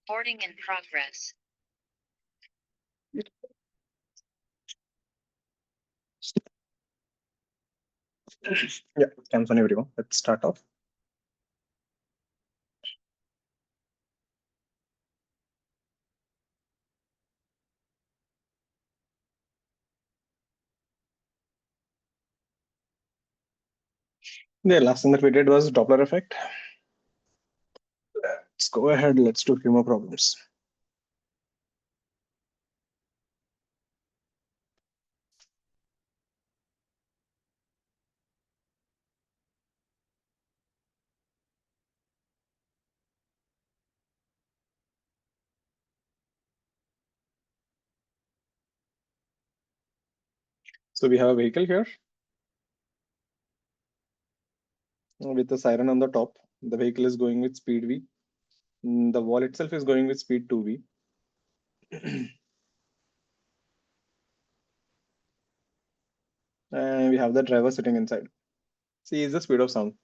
Recording in progress. Yeah, thanks on everyone. Let's start off. The last thing that we did was Doppler effect. Let's go ahead. Let's do a few more problems. So we have a vehicle here with a siren on the top. The vehicle is going with speed v. The wall itself is going with speed 2v. And we have the driver sitting inside. C is the speed of sound.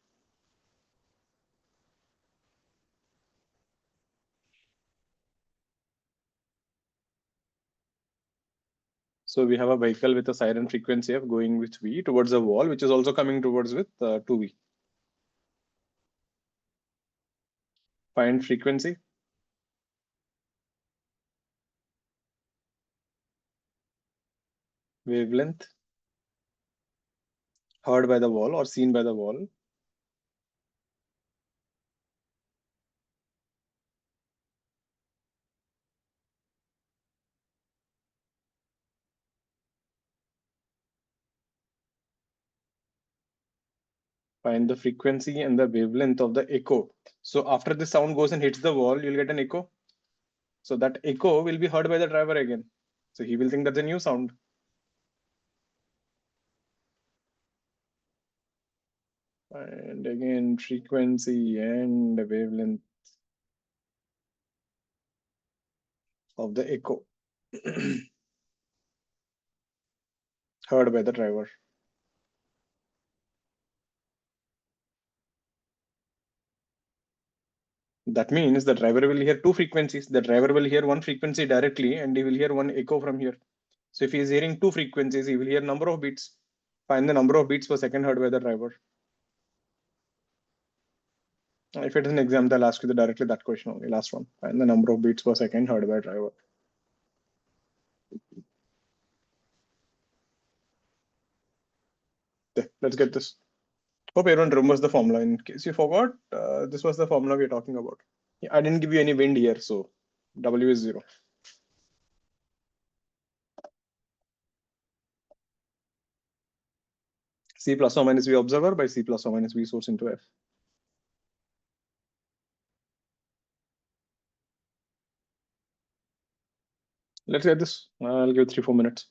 So we have a vehicle with a siren frequency of going with v towards a wall, which is also coming towards with 2v. Find frequency. Wavelength. Heard by the wall or seen by the wall. Find the frequency and the wavelength of the echo. So after the sound goes and hits the wall, you'll get an echo. So that echo will be heard by the driver again. So he will think that's a new sound. And again, frequency and the wavelength of the echo heard by the driver. That means the driver will hear two frequencies. The driver will hear one frequency directly and he will hear one echo from here. So if he is hearing two frequencies, he will hear number of beats. Find the number of beats per second heard by the driver. If it is an exam, they'll ask you directly that question only, last one. Find the number of beats per second heard by driver. Okay, let's get this. Hope everyone remembers the formula. In case you forgot, this was the formula we are talking about. I didn't give you any wind here, so W is 0. C plus or minus V observer by C plus or minus V source into F. Let's get this. I'll give 3-4 minutes.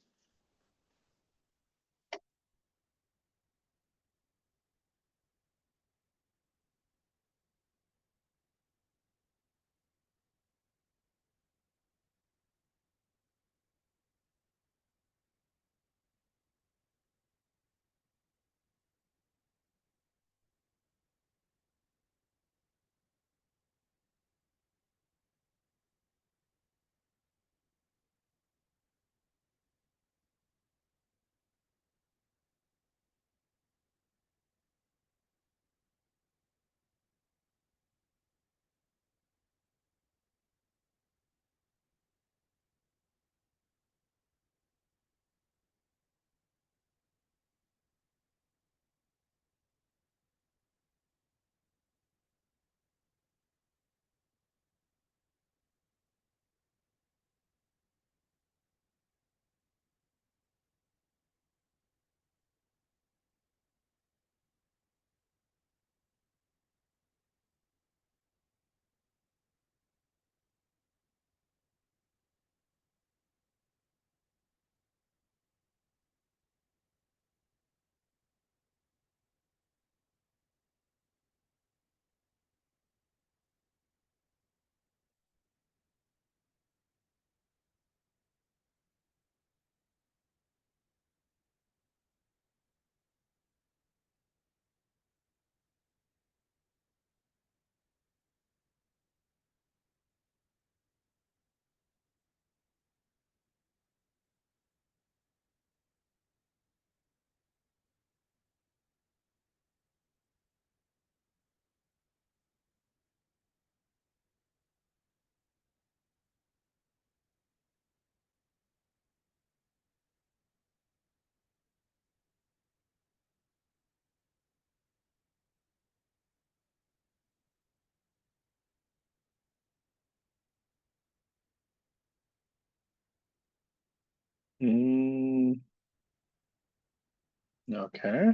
Okay.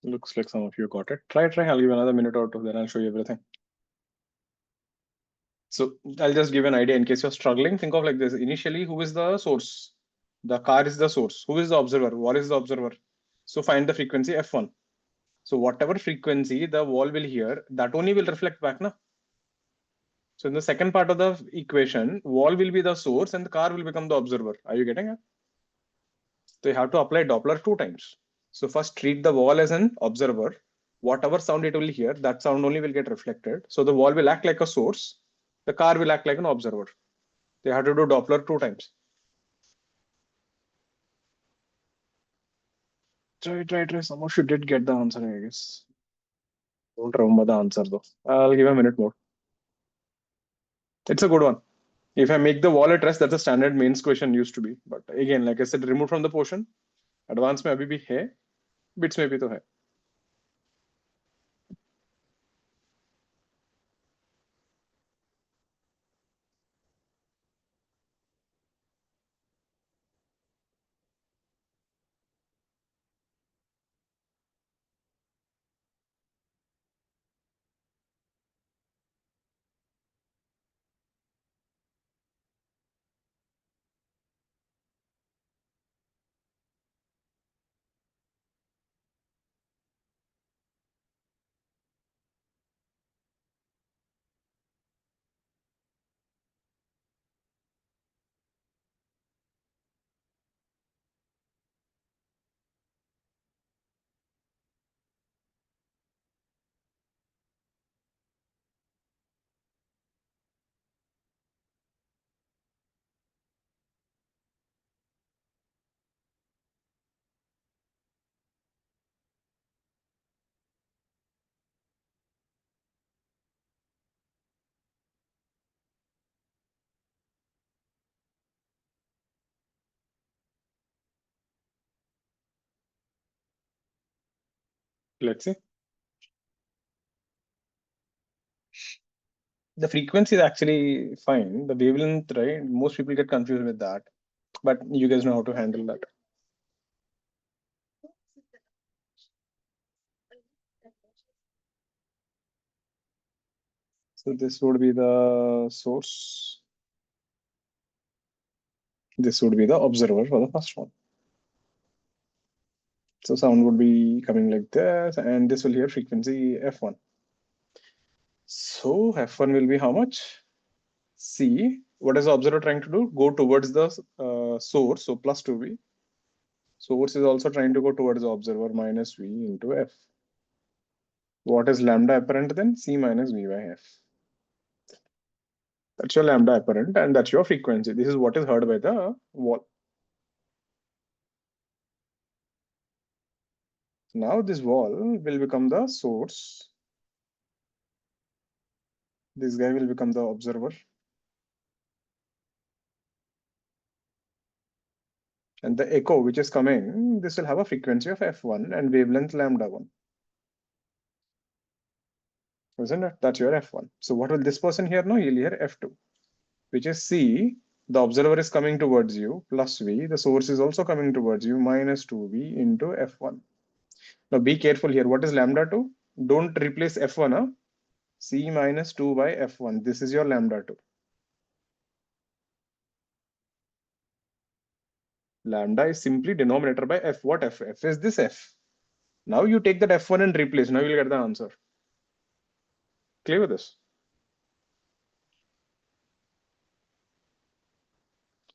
Looks like some of you got it. Try. I'll give another minute or two, then I'll show you everything. So I'll just give an idea in case you're struggling. Think of like this. Initially, who is the source? The car is the source. Who is the observer? What is the observer? So find the frequency F1. So whatever frequency the wall will hear, that only will reflect back, na? So in the second part of the equation, wall will be the source and the car will become the observer. Are you getting it? So you have to apply Doppler 2 times. So first treat the wall as an observer. Whatever sound it will hear, that sound only will get reflected. So the wall will act like a source. The car will act like an observer. They have to do Doppler 2 times. Try. Some of you did get the answer, I guess. Don't remember the answer though. I'll give a minute more. It's a good one. If I make the wall at rest, that's a standard mains question used to be. But again, like I said, remove from the portion. Advance में अभी भी है, bits में भी तो है. Let's see. The frequency is actually fine. The wavelength, right? Most people get confused with that, but you guys know how to handle that. So this would be the source. This would be the observer for the first one. So sound would be coming like this, and this will hear frequency F1. So F1 will be how much? C. What is the observer trying to do? Go towards the source, so plus 2V. Source is also trying to go towards the observer, minus V into F. What is lambda apparent then? C minus V by F. That's your lambda apparent, and that's your frequency. This is what is heard by the wall. Now this wall will become the source. This guy will become the observer. And the echo which is coming, this will have a frequency of F1 and wavelength lambda 1. Isn't it? That's your F1. So what will this person hear now? He'll hear F2, which is C. The observer is coming towards you, plus V. The source is also coming towards you, minus 2V into F1. Now be careful here. What is lambda 2? Don't replace F1. Huh? C minus 2 by F1. This is your lambda 2. Lambda is simply denominator by F. What F? F is this F. Now you take that F1 and replace. Now you'll get the answer. Clear with this?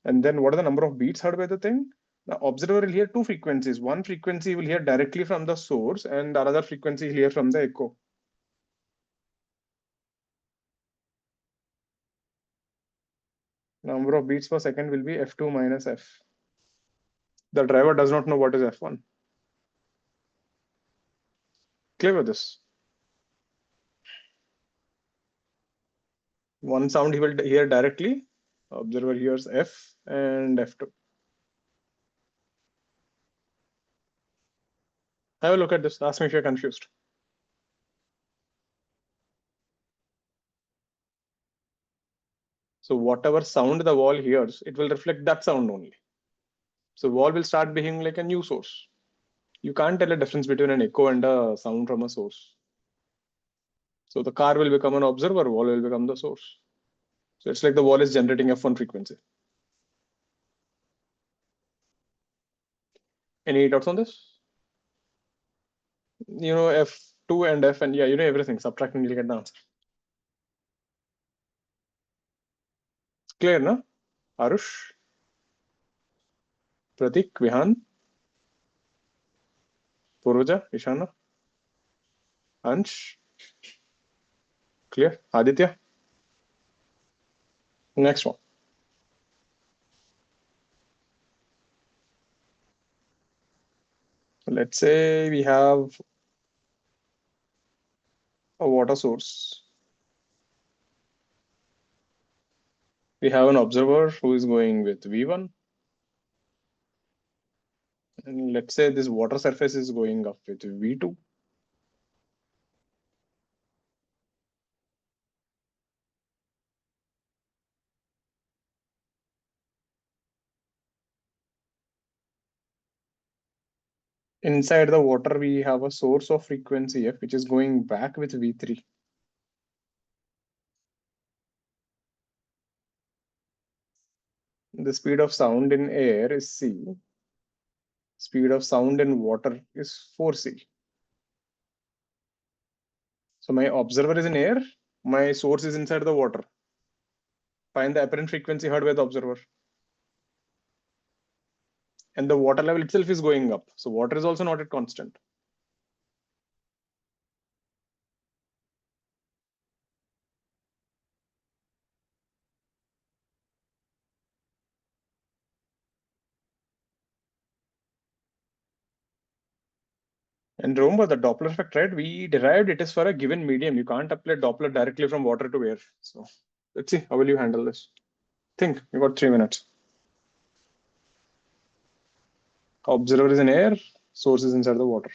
And then what are the number of beats heard by the thing? The observer will hear two frequencies. One frequency will hear directly from the source and another frequency will hear from the echo. Number of beats per second will be F2 minus F. The driver does not know what is F1. Clear with this? One sound he will hear directly. Observer hears F and F2. Have a look at this. Ask me if you're confused. So whatever sound the wall hears, it will reflect that sound only. So wall will start behaving like a new source. You can't tell a difference between an echo and a sound from a source. So the car will become an observer, wall will become the source. So it's like the wall is generating F1 frequency. Any doubts on this? F2 and F, and yeah, everything. Subtract and you'll get the answer. Clear, na? Arush, Pratik, Vihan, Puruja, Ishana, Ansh. Clear? Aditya. Next one. Let's say we have a water source. We have an observer who is going with V1. And let's say this water surface is going up with V2. Inside the water, we have a source of frequency F, which is going back with V3. The speed of sound in air is C. Speed of sound in water is 4C. So my observer is in air, my source is inside the water. Find the apparent frequency heard by the observer. And the water level itself is going up. So water is also not at constant. And remember the Doppler effect, right? We derived it is for a given medium. You can't apply Doppler directly from water to air. So let's see, how will you handle this? Think, you got 3 minutes. Observer is in air, source is inside the water.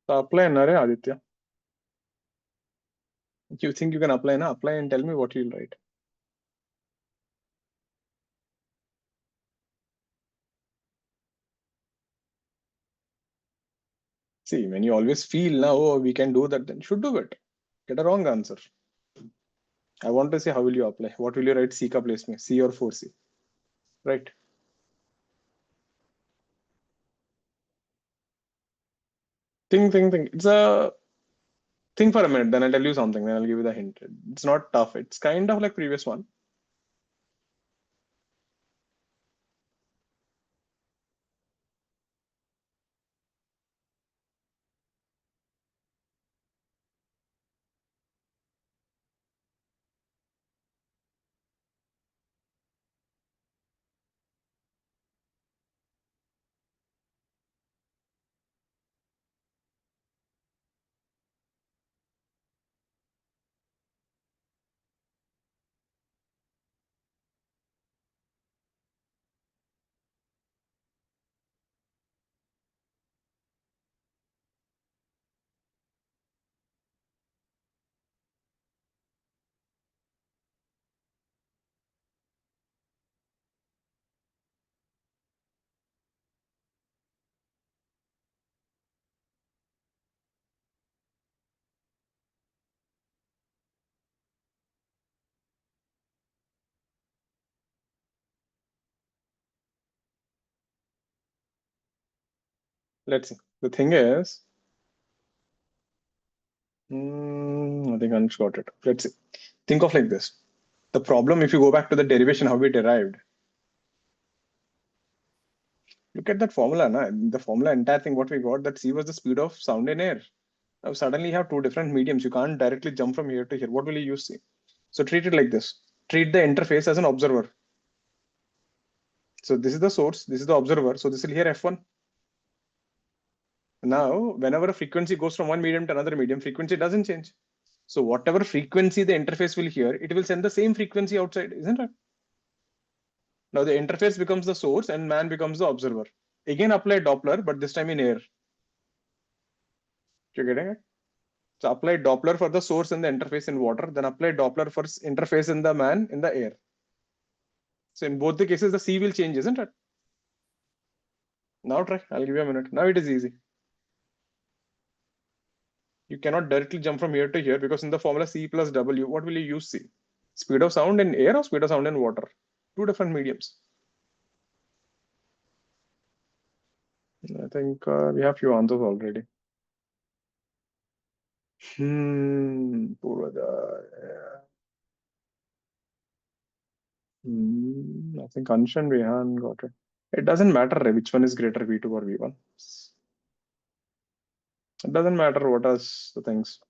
So apply na re Aditya. You think you can apply na? Apply and tell me what you'll write. See, when you always feel now, oh, we can do that, then you should do it. Get a wrong answer. I want to say, how will you apply? What will you write? C ka place mein, C or 4C, right? Think. It's a think for a minute. Then I'll tell you something. Then I'll give you the hint. It's not tough. It's kind of like previous one. Let's see. The thing is, I think Anush got it. Let's see. Think of like this. The problem, if you go back to the derivation, how we derived. Look at that formula. Na? The formula, entire thing, what we got, that c was the speed of sound in air. Now suddenly you have two different mediums. You can't directly jump from here to here. What will you use c? So treat it like this. Treat the interface as an observer. So this is the source. This is the observer. So this will here f1. Now, whenever a frequency goes from one medium to another medium, frequency doesn't change. So whatever frequency the interface will hear, it will send the same frequency outside, isn't it? Now the interface becomes the source and man becomes the observer. Again apply Doppler, but this time in air. You're getting it? So apply Doppler for the source and the interface in water, then apply Doppler for interface in the man in the air. So in both the cases, the C will change, isn't it? Now try, I'll give you a minute. Now it is easy. You cannot directly jump from here to here because in the formula C plus W, what will you use C? Speed of sound in air or speed of sound in water? Two different mediums. I think we have few answers already. I think Ansh and Rehan got it. It doesn't matter which one is greater, V2 or V1. It doesn't matter what are the things.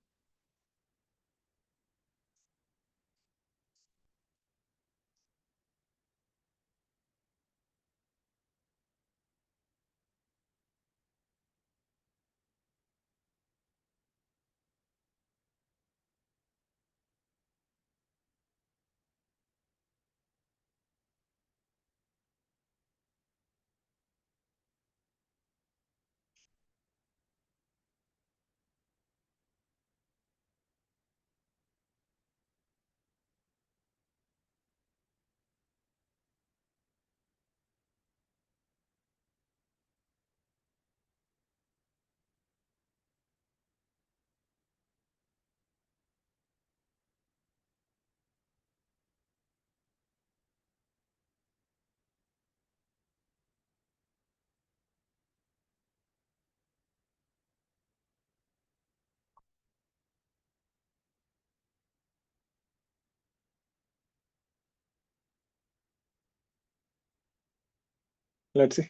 Let's see.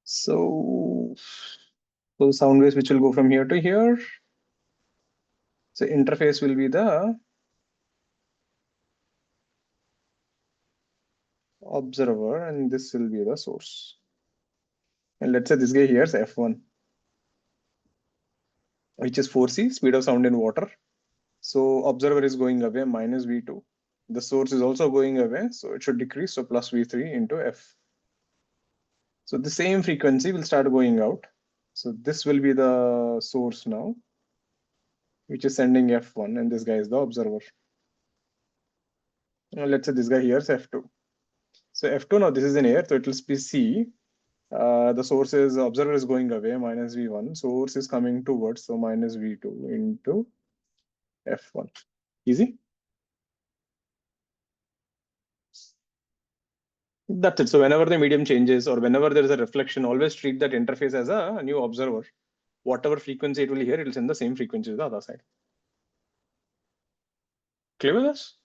So sound waves which will go from here to here. So interface will be the observer and this will be the source. And let's say this guy here is F1, which is 4C, speed of sound in water. So observer is going away, minus V2. The source is also going away, so it should decrease. So plus V3 into F. So the same frequency will start going out. So this will be the source now, which is sending F1, and this guy is the observer. Now let's say this guy here is F2. So F2 now this is in air, so it will be C. The source is observer is going away, minus V1. Source is coming towards, so minus V2 into F1. Easy. That's it. So whenever the medium changes or whenever there is a reflection, always treat that interface as a new observer. Whatever frequency it will hear, it will send the same frequency to the other side. Clear with this?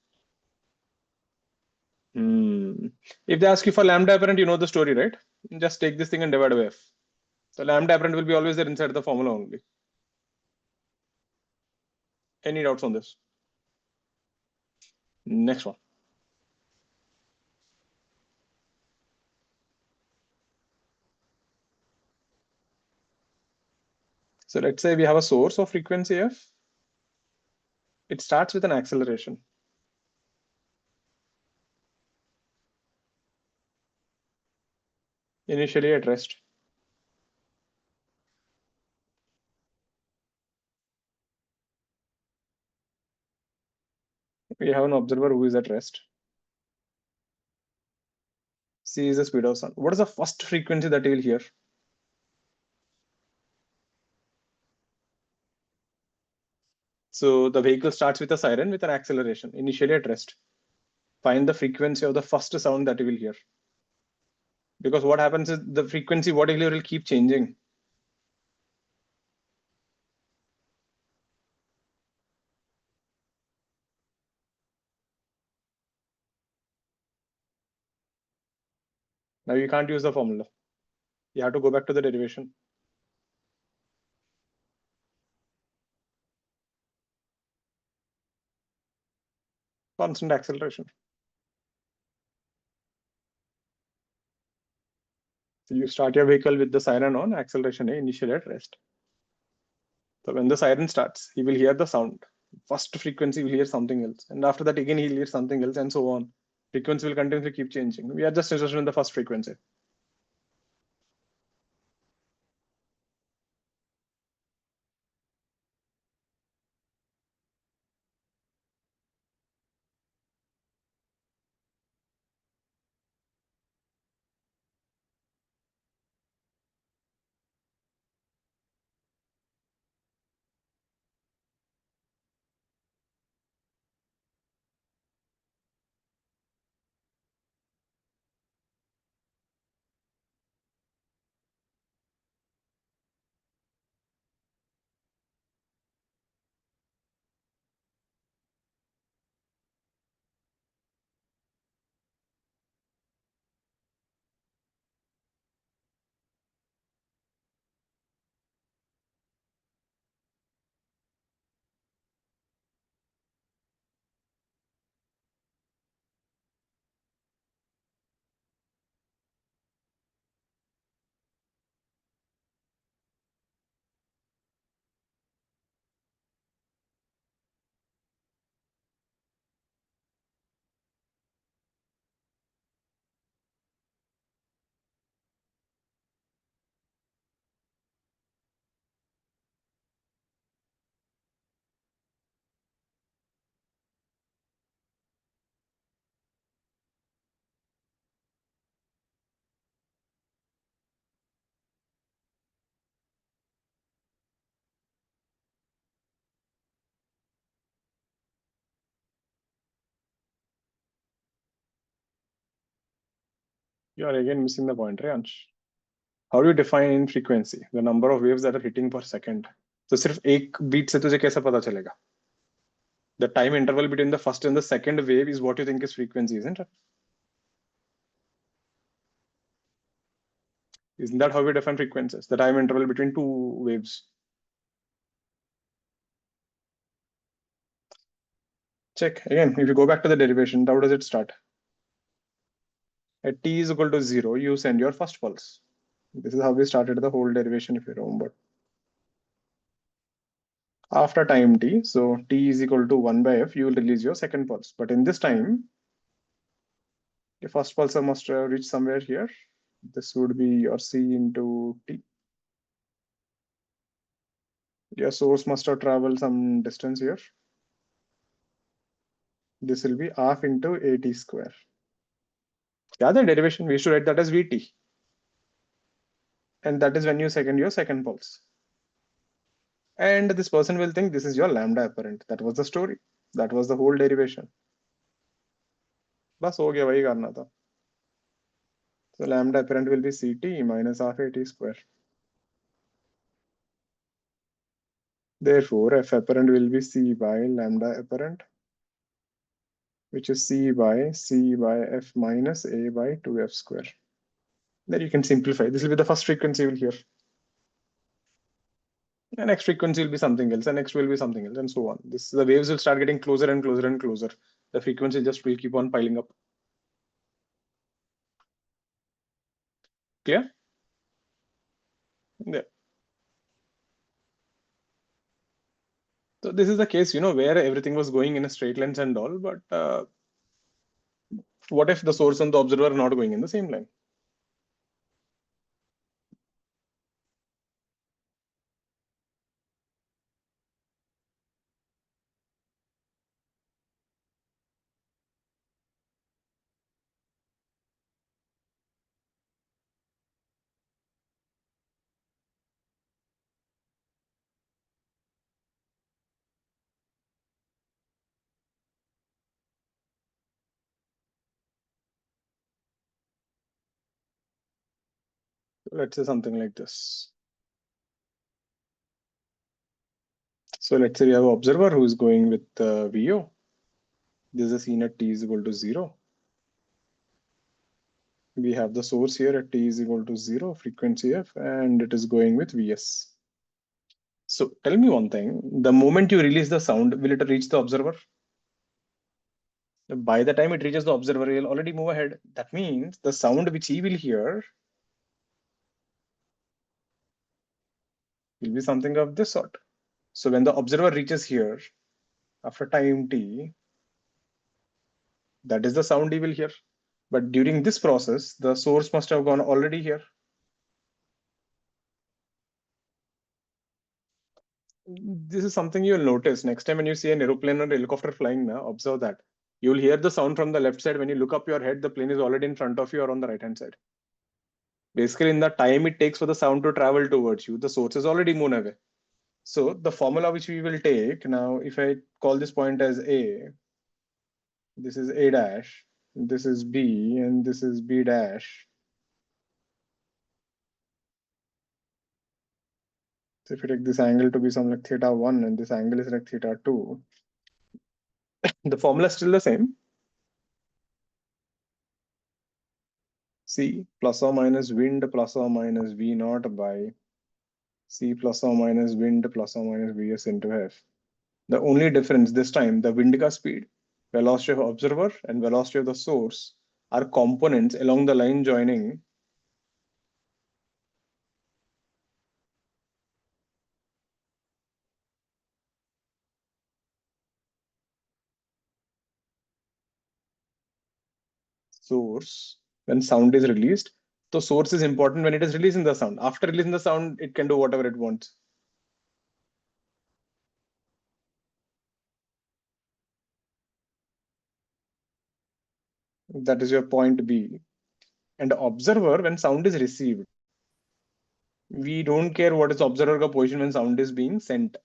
If they ask you for lambda apparent, you know the story, right? Just take this thing and divide by f. So lambda apparent will be always there inside the formula only. Any doubts on this? Next one. So let's say we have a source of frequency f. It starts with an acceleration. Initially at rest. We have an observer who is at rest. C is the speed of sound. What is the first frequency that you will hear? So the vehicle starts with a siren with an acceleration, initially at rest. find the frequency of the first sound that you will hear. Because what happens is the frequency, what you hear will keep changing. Now you can't use the formula. You have to go back to the derivation. Constant acceleration. So you start your vehicle with the siren on, acceleration initially at rest. So when the siren starts, he will hear the sound. First frequency will hear something else. And after that, again, he'll hear something else and so on. Frequency will continuously keep changing. We are just interested in the first frequency. You are again missing the point, right, Ansh? How do you define frequency? The number of waves that are hitting per second. तो सिर्फ एक beat से तुझे कैसे पता चलेगा? The time interval between the first and the second wave is what you think is frequency, isn't it? Isn't that how we define frequencies? The time interval between two waves. Check again. If you go back to the derivation, how does it start? At t is equal to 0, you send your first pulse. This is how we started the whole derivation, if you remember. After time t, so t is equal to 1 by f, you will release your second pulse. But in this time, the first pulsar must reach somewhere here. This would be your c into t. Your source must have traveled some distance here. This will be half into at square. Yeah, the derivation, we used to write that as vt. And that is when you second your second pulse. And this person will think this is your lambda apparent. That was the story. That was the whole derivation. बस हो गया वही करना था. So lambda apparent will be ct minus half at square. Therefore, f apparent will be c by lambda apparent, which is c by f minus a by 2f square. Then you can simplify. This will be the first frequency you will hear. The next frequency will be something else, and next will be something else, and so on. The waves will start getting closer and closer and closer. The frequency just will keep on piling up. Clear? Yeah. So this is the case, where everything was going in a straight lines and all, but what if the source and the observer are not going in the same line? Let's say something like this. So let's say we have an observer who is going with VO. This is a scene at t is equal to 0. We have the source here at t is equal to 0, frequency f, and it is going with Vs. So tell me one thing, the moment you release the sound, will it reach the observer? By the time it reaches the observer, it will already move ahead. That means the sound which he will hear will be something of this sort. So when the observer reaches here, after time t, that is the sound he will hear. But during this process, the source must have gone already here. This is something you'll notice next time when you see an aeroplane or helicopter flying now, observe that. You'll hear the sound from the left side. When you look up your head, the plane is already in front of you or on the right hand side. Basically, in the time it takes for the sound to travel towards you, the source is already moved away. So the formula which we will take now, if I call this point as A, this is A dash, this is B, and this is B dash. So if you take this angle to be something like theta1 and this angle is like theta2, the formula is still the same. C plus or minus wind plus or minus V naught by C plus or minus wind plus or minus Vs into F. The only difference this time, the wind ka speed, velocity of observer, and velocity of the source are components along the line joining source when sound is released. So source is important when it is releasing the sound. After releasing the sound, it can do whatever it wants. That is your point B. And observer, when sound is received, we don't care what is observer ka position when sound is being sent.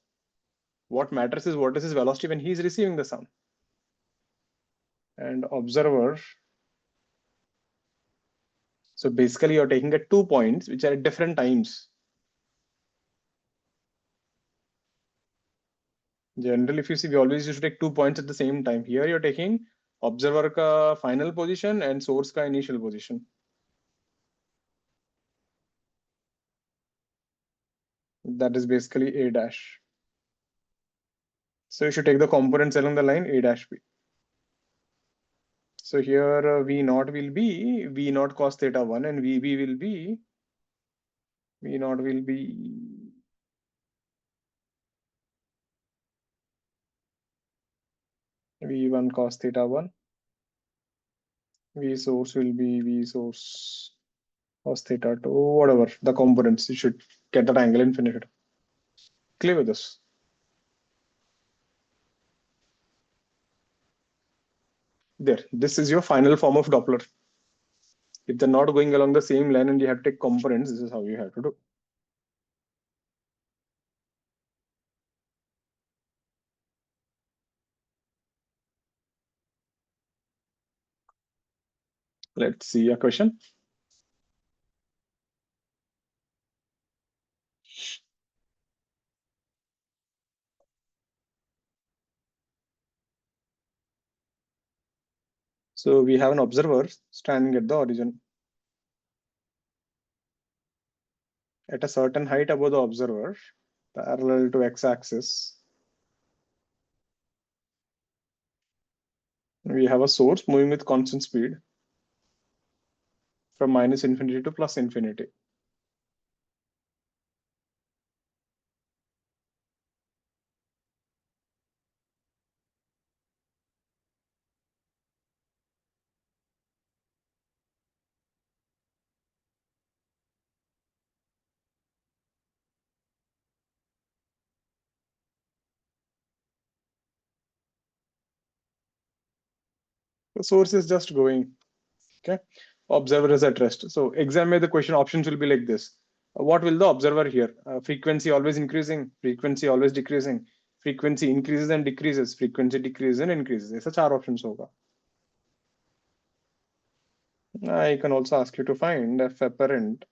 What matters is what is his velocity when he is receiving the sound. And observer, so basically you're taking at 2 points which are at different times. Generally, if you see, we always used to take 2 points at the same time. Here you're taking observer ka final position and source ka initial position. That is basically A dash. So you should take the components along the line A dash B. So here V naught will be V naught cos theta 1 and VB will be V naught will be V1 cos theta 1. V source will be V source cos theta 2, whatever the components. You should get that angle and finish it. Clear with this. There, this is your final form of Doppler. If they're not going along the same line and you have to take components, this is how you have to do. Let's see a question. So we have an observer standing at the origin. At a certain height above the observer, parallel to x-axis, we have a source moving with constant speed from minus infinity to plus infinity. The source is just going. Okay. Observer is at rest. So examine the question options will be like this. What will the observer hear? Frequency always increasing, frequency always decreasing, frequency increases and decreases, frequency decreases and increases. ऐसा 4 options होगा. I can also ask you to find f apparent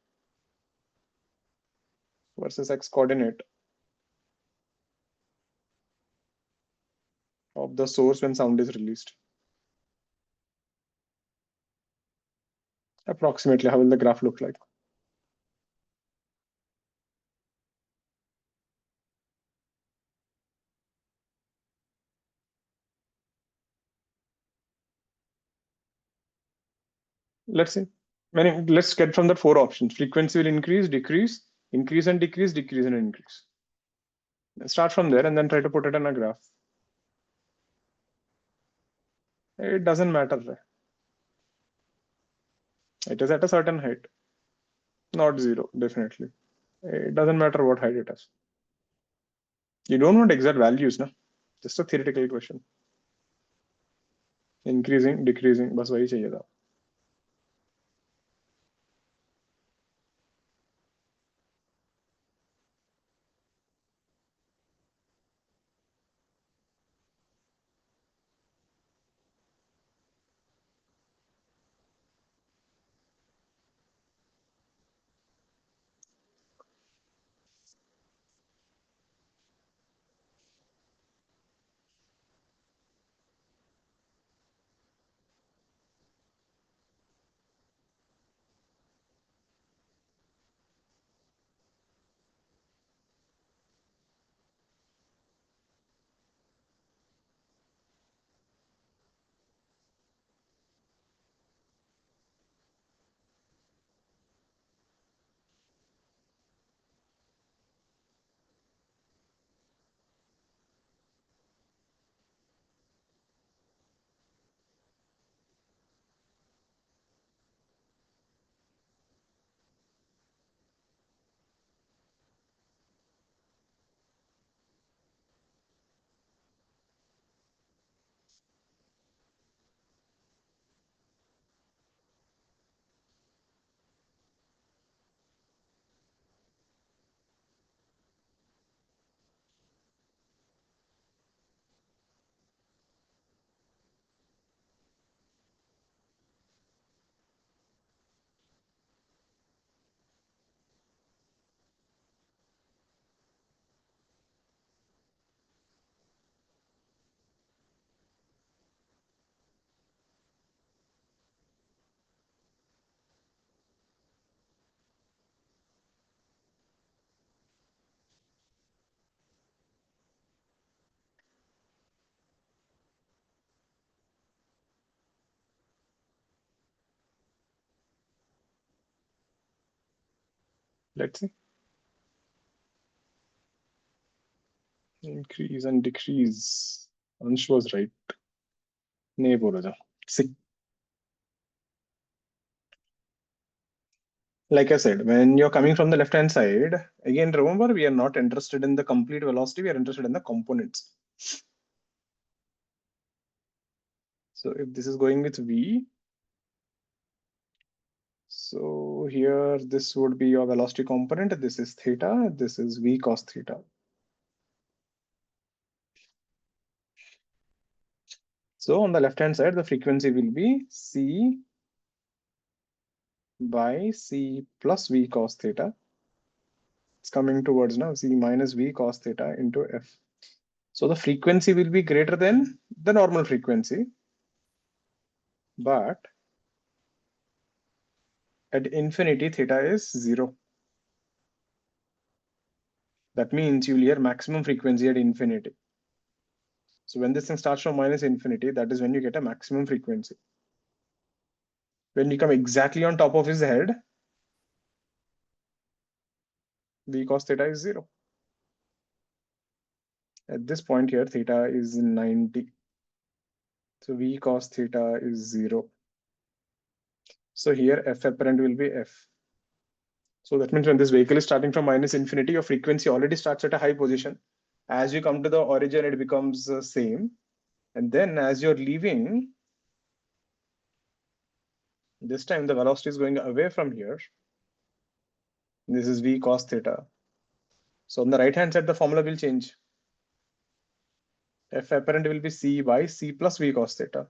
versus x coordinate of the source when sound is released. Approximately, how will the graph look like? Let's see. Let's get from the 4 options. Frequency will increase, decrease, increase and decrease, decrease and increase. Start from there and then try to put it in a graph. It doesn't matter. It is at a certain height, not 0, definitely. It doesn't matter what height it is. You don't want exact values, no? Just a theoretical question. Increasing, decreasing, बस वही चाहिए था. Let's see. Increase and decrease. Ansh was right. नहीं बोला था. See. Like I said, when you're coming from the left-hand side, again, remember, we are not interested in the complete velocity, we are interested in the components. So if this is going with V, so here this would be your velocity component, this is theta, this is V cos theta. So on the left-hand side, the frequency will be C by C plus V cos theta. It's coming towards now C minus V cos theta into F. So the frequency will be greater than the normal frequency, but at infinity theta is 0. That means you'll hear maximum frequency at infinity. So when this thing starts from minus infinity, that is when you get a maximum frequency. When you come exactly on top of his head, V cos theta is 0. At this point here, theta is 90. So V cos theta is 0. So here F apparent will be F. So that means when this vehicle is starting from minus infinity, your frequency already starts at a high position. As you come to the origin, it becomes the same. And then as you're leaving, this time the velocity is going away from here. This is V cos theta. So on the right hand side, the formula will change. F apparent will be C by C plus V cos theta.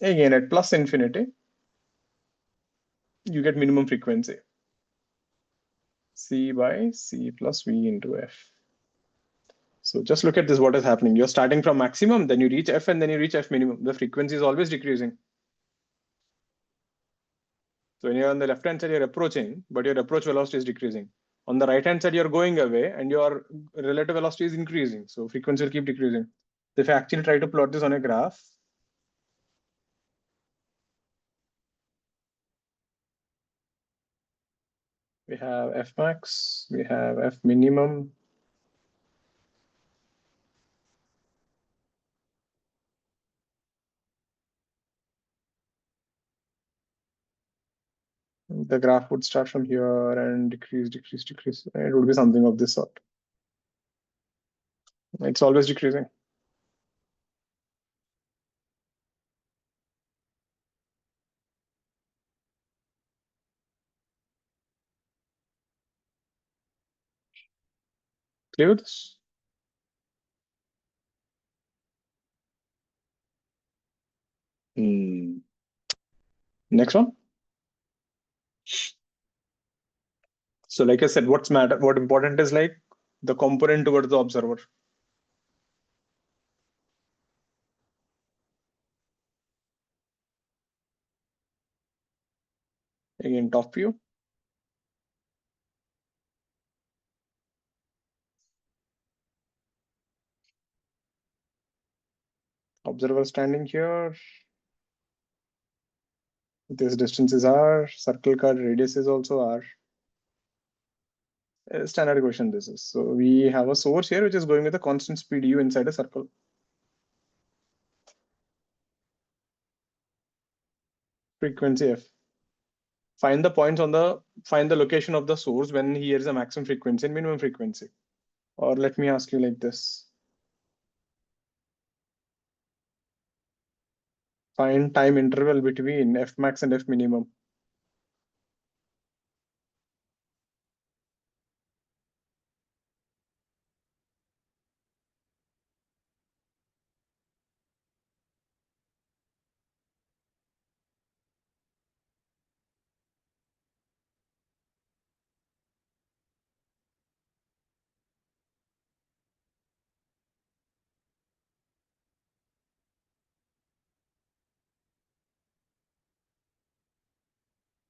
Again, at plus infinity, you get minimum frequency. C by C plus V into F. So just look at this, what is happening. You're starting from maximum, then you reach F and then you reach F minimum. The frequency is always decreasing. So when you're on the left-hand side, you're approaching, but your approach velocity is decreasing. On the right-hand side, you're going away and your relative velocity is increasing. So frequency will keep decreasing. So if I actually try to plot this on a graph, we have F max, we have F minimum. The graph would start from here and decrease, decrease, decrease. It would be something of this sort. It's always decreasing. Clear with this? Next one. So like I said, what important is like the component towards the observer. Again, top view. Observer standing here. This distance is R. Circle card radius is also R. Standard equation this is. So we have a source here which is going with a constant speed u inside a circle. Frequency F. Find the location of the source when here is a maximum frequency and minimum frequency. Or let me ask you like this. Find time interval between F max and F minimum.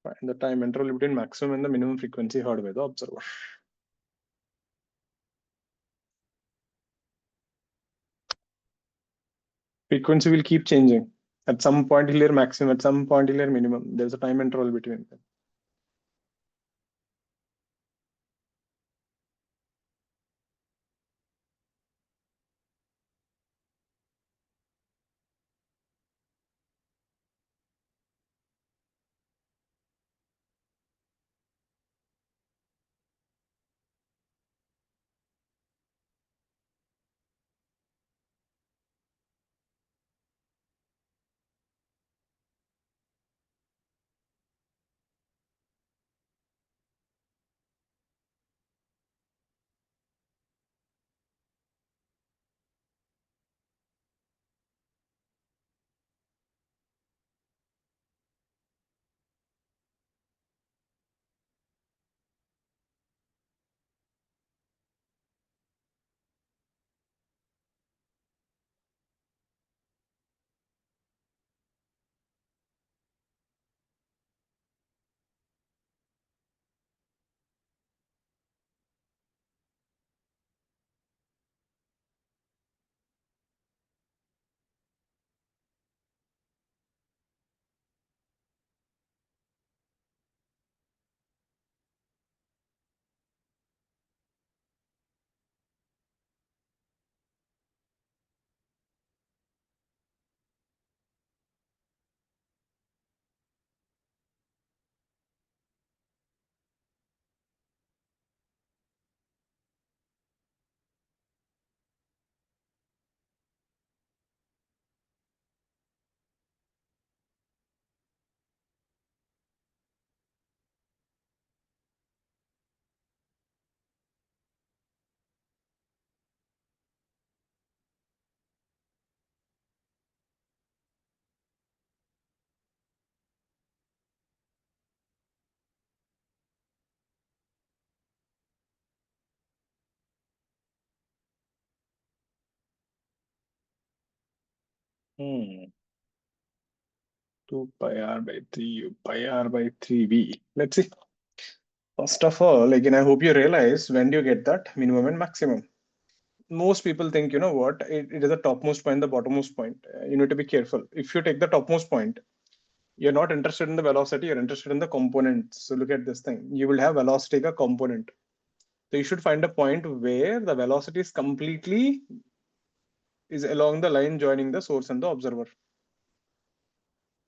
Find the time interval between maximum and the minimum frequency heard by the observer. Frequency will keep changing. At some point he'll hear maximum, at some point he'll hear minimum. There's a time interval between them. Hmm. 2 pi r by 3 u pi r by 3v. Let's see. First of all, again, I hope you realize when do you get that minimum and maximum. Most people think, you know what, it is the topmost point, the bottommost point. You need to be careful. If you take the topmost point, you're not interested in the velocity, you're interested in the components. So look at this thing. You will have velocity a component. So you should find a point where the velocity is completely is along the line joining the source and the observer.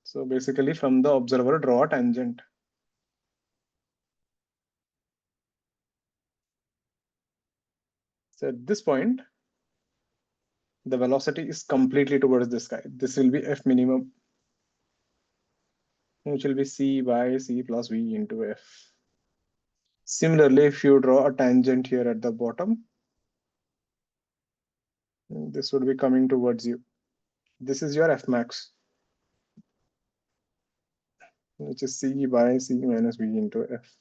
So basically from the observer, draw a tangent. So at this point, the velocity is completely towards this guy. This will be F minimum, which will be C by C plus V into F. Similarly, if you draw a tangent here at the bottom, this would be coming towards you. This is your F max, which is C by C minus V into F.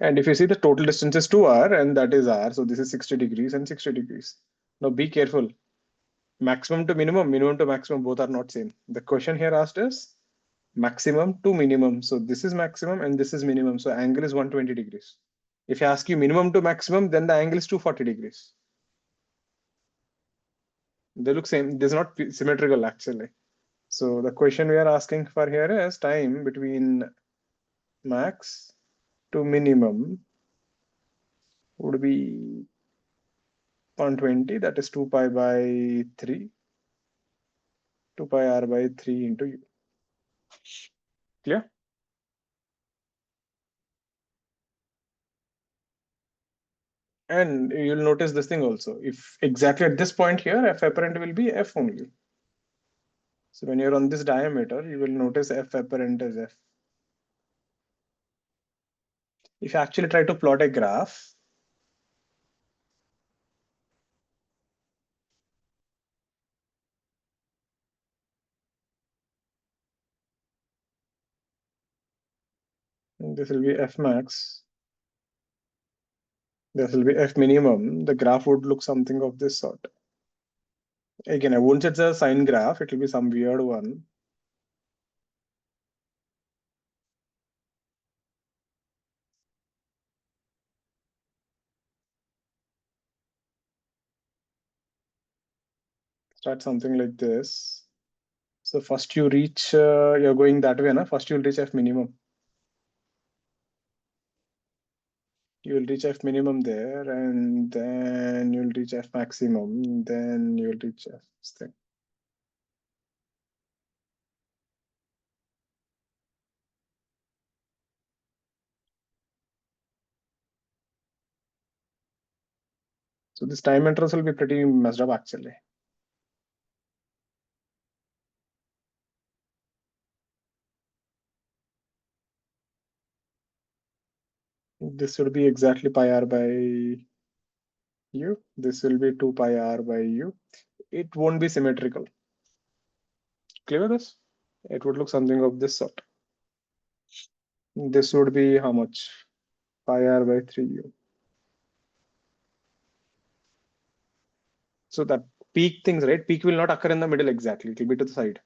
And if you see the total distance is 2r and that is r, so this is 60 degrees and 60 degrees. Now be careful. Maximum to minimum, minimum to maximum, both are not same. The question here asked is maximum to minimum. So this is maximum and this is minimum. So angle is 120 degrees. If I ask you minimum to maximum, then the angle is 240 degrees. They look same. This is not symmetrical actually. So the question we are asking for here is time between max to minimum would be 120, that is 2 pi by 3, 2 pi r by 3 into u. Clear? And you'll notice this thing also. If exactly at this point here, F apparent will be F only. So when you're on this diameter, you will notice F apparent is F. If you actually try to plot a graph, this will be F max, this will be F minimum, the graph would look something of this sort. Again, I won't say it's a sine graph, it will be some weird one. Start something like this. So first you reach, you're going that way, na? First you'll reach F minimum. You will reach F minimum there, and then you'll reach F maximum, then you'll reach F thing. So this time intervals will be pretty messed up actually. This will be exactly pi r by u. This will be 2 pi r by u. It won't be symmetrical. Clear with this? It would look something of this sort. This would be how much? Pi r by 3u. So that peak things, right? Peak will not occur in the middle exactly. It will be to the side.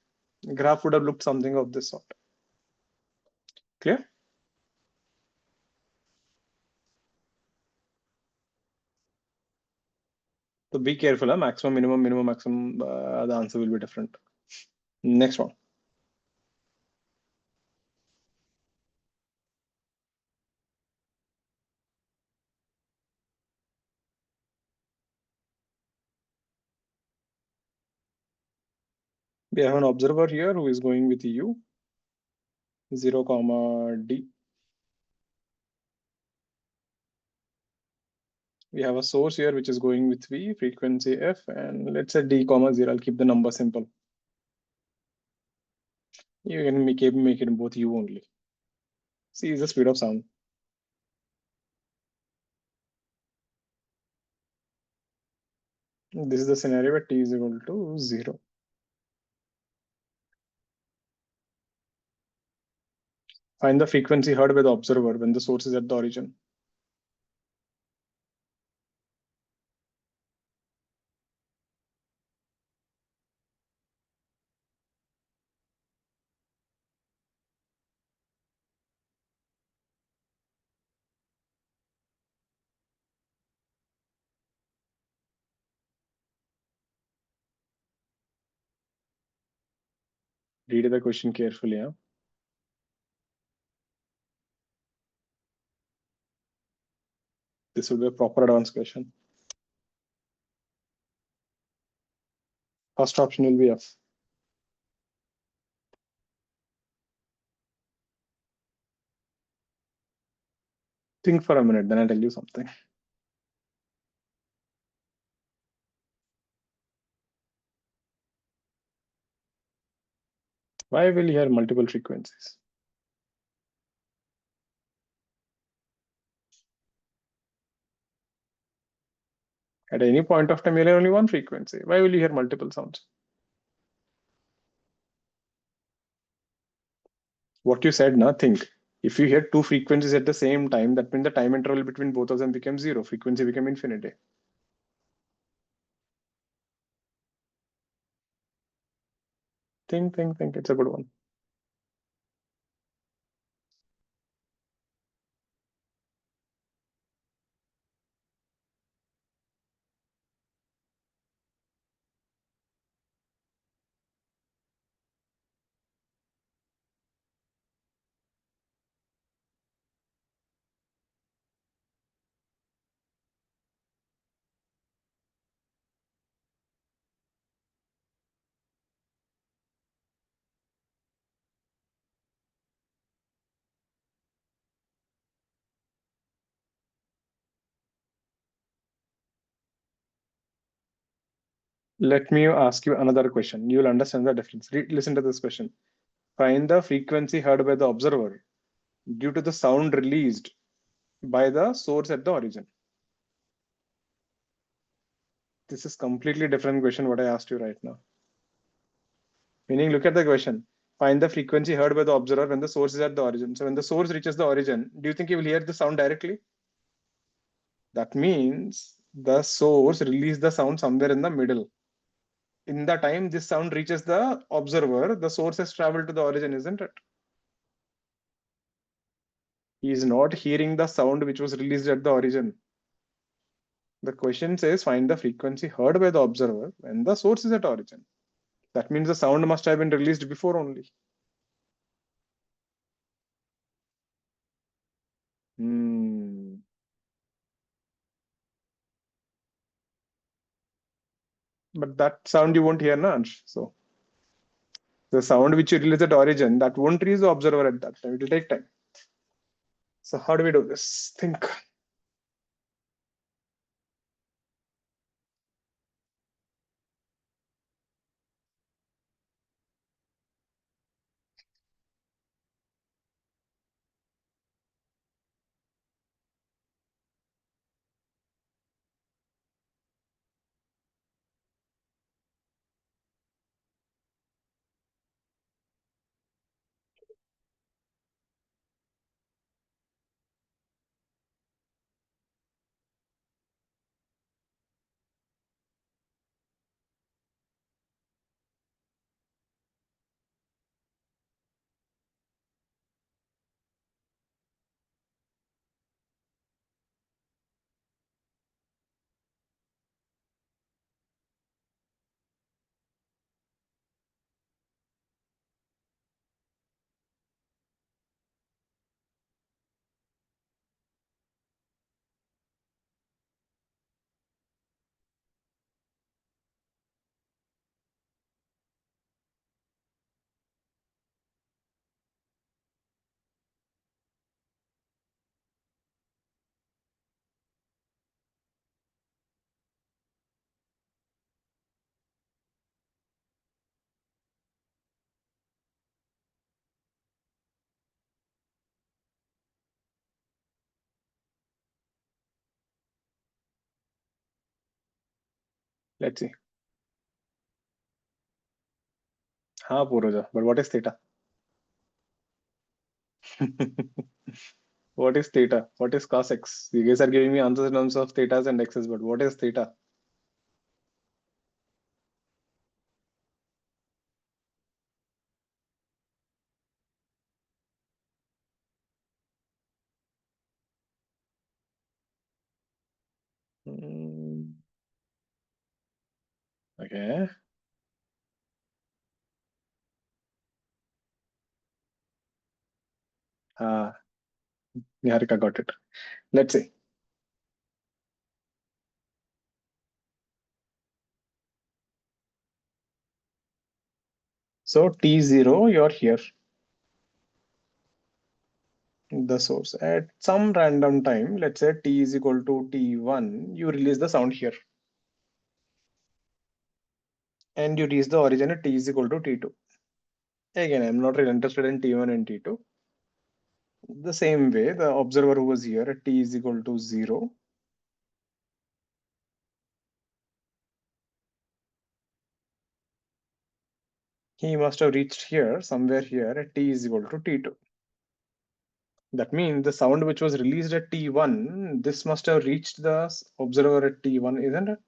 Graph would have looked something of this sort. Clear? So be careful, huh? Maximum, minimum, minimum, maximum, the answer will be different. Next one. We have an observer here who is going with u, 0, comma d. We have a source here which is going with v, frequency f, and let's say d, comma 0. I'll keep the number simple. You can make it in both u only. C is the speed of sound. This is the scenario where t is equal to 0. Find the frequency heard by the observer when the source is at the origin. Read the question carefully. Huh? This will be a proper advanced question. First option will be F. Think for a minute, then I'll tell you something. Why will you hear multiple frequencies? At any point of time, you'll hear only one frequency. Why will you hear multiple sounds? What you said, now think. If you hear two frequencies at the same time, that means the time interval between both of them becomes zero. Frequency become infinity. Think. It's a good one. Let me ask you another question. You will understand the difference. Listen to this question. Find the frequency heard by the observer due to the sound released by the source at the origin. This is completely different question what I asked you right now. Meaning, look at the question. Find the frequency heard by the observer when the source is at the origin. So when the source reaches the origin, do you think you will hear the sound directly? That means the source released the sound somewhere in the middle. In the time this sound reaches the observer, the source has traveled to the origin, isn't it? He is not hearing the sound which was released at the origin. The question says find the frequency heard by the observer when the source is at origin. That means the sound must have been released before only. But that sound you won't hear, na? So the sound which you release at origin, that won't reach the observer at that time. It will take time. So how do we do this? Think. Let's see. Ha, Puroja. But what is theta? What is theta? What is cos x? You guys are giving me answers in terms of thetas and x's, but what is theta? Hmm, okay. Niharika got it. Let's see. So T0, you're here, the source. At some random time, let's say T is equal to T1, you release the sound here. And you reach the origin at T is equal to T2. Again, I'm not really interested in T1 and T2. The same way, the observer who was here at T is equal to 0, he must have reached here, somewhere here at T is equal to T2. That means the sound which was released at T1, this must have reached the observer at T1, isn't it?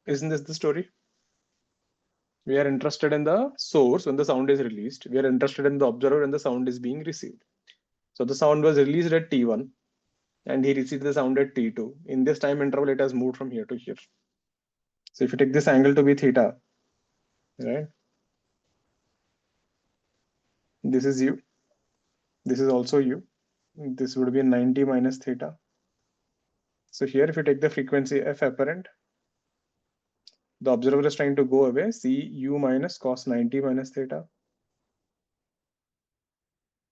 Isn't this the story? We are interested in the source when the sound is released. We are interested in the observer when the sound is being received. So the sound was released at T1 and he received the sound at T2. In this time interval, it has moved from here to here. So if you take this angle to be theta, right? This is u. This is also u. This would be 90 minus theta. So here, if you take the frequency f apparent, the observer is trying to go away. See u minus cos 90 minus theta.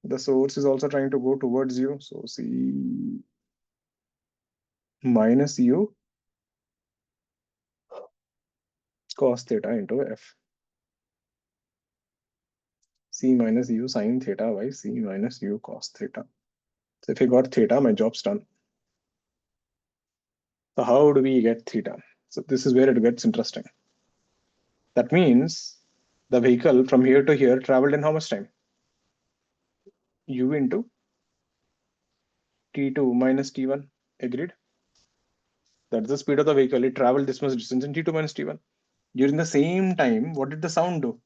The source is also trying to go towards u. So C minus u cos theta into f. C minus u sine theta by C minus u cos theta. So if you got theta, my job's done. So how do we get theta? So this is where it gets interesting. That means the vehicle from here to here traveled in how much time? U into T2 minus T1. Agreed? That's the speed of the vehicle. It traveled this much distance in T2 minus T1. During the same time, what did the sound do?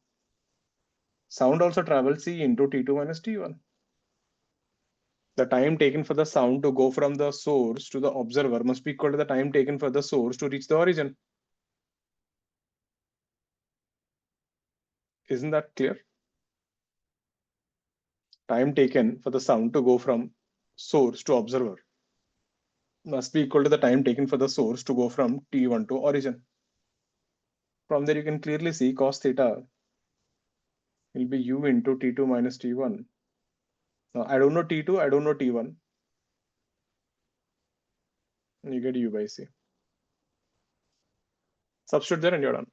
Sound also travels C into T2 minus T1. The time taken for the sound to go from the source to the observer must be equal to the time taken for the source to reach the origin. Isn't that clear? Time taken for the sound to go from source to observer must be equal to the time taken for the source to go from T1 to origin. From there, you can clearly see cos theta will be u into T2 minus T1. Now, I don't know T2, I don't know T1. You get u by c. Substitute there and you're done.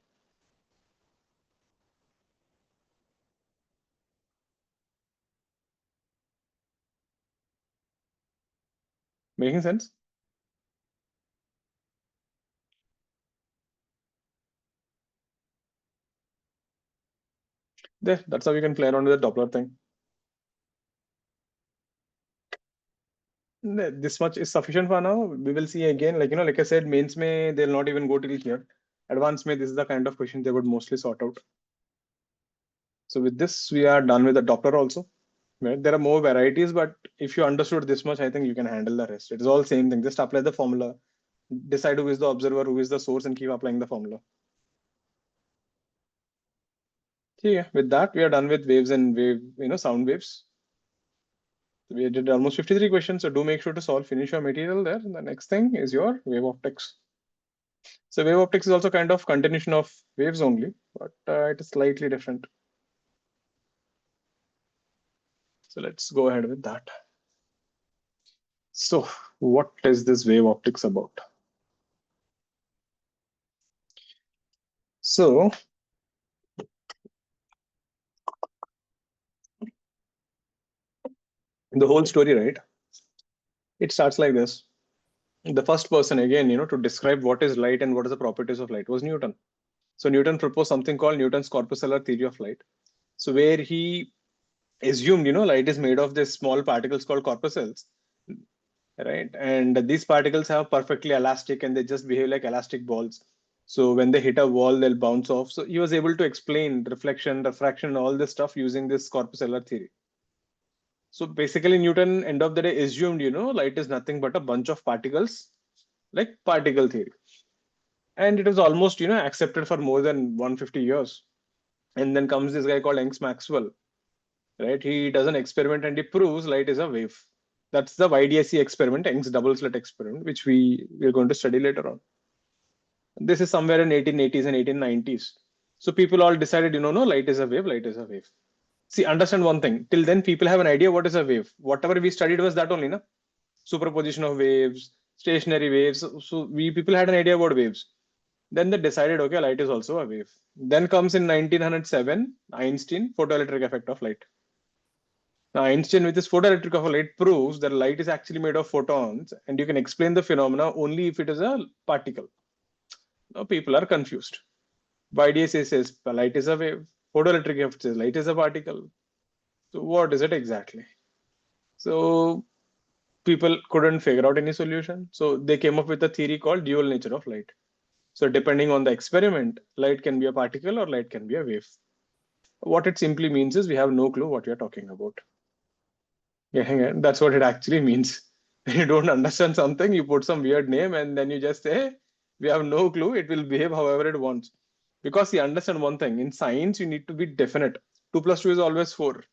Making sense? There, that's how you can play around with the Doppler thing. This much is sufficient for now. We will see again, like I said, mains may they'll not even go till here. Advanced may, this is the kind of question they would mostly sort out. So with this, we are done with the Doppler also. Right? There are more varieties, but if you understood this much, I think you can handle the rest. It is all same thing. Just apply the formula, decide who is the observer, who is the source, and keep applying the formula. Yeah, with that, we are done with waves and sound waves. We did almost 53 questions, so do make sure to finish your material there. And the next thing is your wave optics. So wave optics is also kind of continuation of waves only, but it is slightly different. So let's go ahead with that. So what is this wave optics about? So the whole story, right? It starts like this. The first person again, to describe what is light and what is the properties of light was Newton. So Newton proposed something called Newton's corpuscular theory of light. So where he assumed, light is made of these small particles called corpuscles, right? And these particles are perfectly elastic and they just behave like elastic balls. So when they hit a wall, they'll bounce off. So he was able to explain reflection, refraction, all this stuff using this corpuscular theory. So basically, Newton, end of the day, assumed, light is nothing but a bunch of particles, like particle theory. And it was almost, accepted for more than 150 years. And then comes this guy called Young's Maxwell. right? He does an experiment and he proves light is a wave. That's the YDSC experiment, Young's double slit experiment, which we're going to study later on. This is somewhere in 1880s and 1890s. So people all decided, no, light is a wave, light is a wave. See, understand one thing. Till then, people have an idea what is a wave. Whatever we studied was that only, na? Superposition of waves, stationary waves. So we people had an idea about waves. Then they decided, okay, light is also a wave. Then comes in 1907, Einstein, photoelectric effect of light. Now, Einstein, with his photoelectric effect of light, proves that light is actually made of photons, and you can explain the phenomena only if it is a particle. Now, people are confused. YDSA says light is a wave. Photoelectric effect says light is a particle. So, what is it exactly? So, people couldn't figure out any solution. So, they came up with a theory called dual nature of light. So, depending on the experiment, light can be a particle or light can be a wave. What it simply means is we have no clue what you're talking about. Yeah, that's what it actually means. You don't understand something, you put some weird name, and then you just say, we have no clue, it will behave however it wants. Because you understand one thing, in science, you need to be definite. 2 plus 2 is always 4.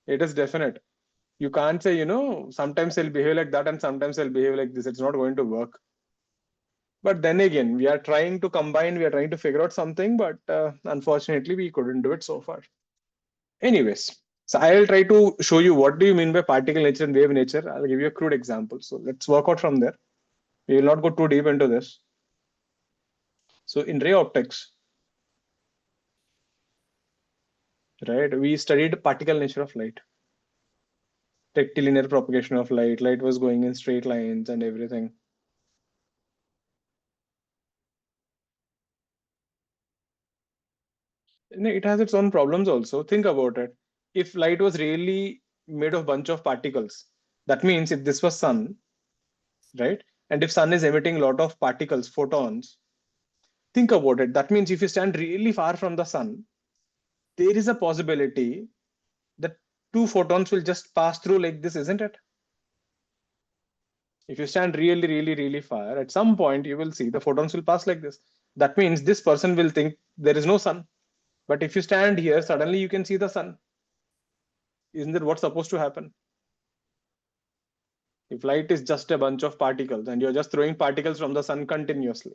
It is definite. You can't say, sometimes they'll behave like that and sometimes they'll behave like this. It's not going to work. But then again, we are trying to combine, we are trying to figure out something, but unfortunately, we couldn't do it so far. Anyways, so I'll try to show you what do you mean by particle nature and wave nature. I'll give you a crude example. So let's work out from there. We will not go too deep into this. So in ray optics, right, we studied particle nature of light, rectilinear propagation of light. Light was going in straight lines and everything. It has its own problems also. Think about it. If light was really made of bunch of particles, that means if this was sun, right, and if sun is emitting a lot of particles, photons, think about it. That means if you stand really far from the sun, there is a possibility that two photons will just pass through like this, isn't it? If you stand really, really, really far, at some point you will see the photons will pass like this. That means this person will think there is no sun. But if you stand here, suddenly you can see the sun. Isn't that what's supposed to happen? If light is just a bunch of particles and you're just throwing particles from the sun continuously,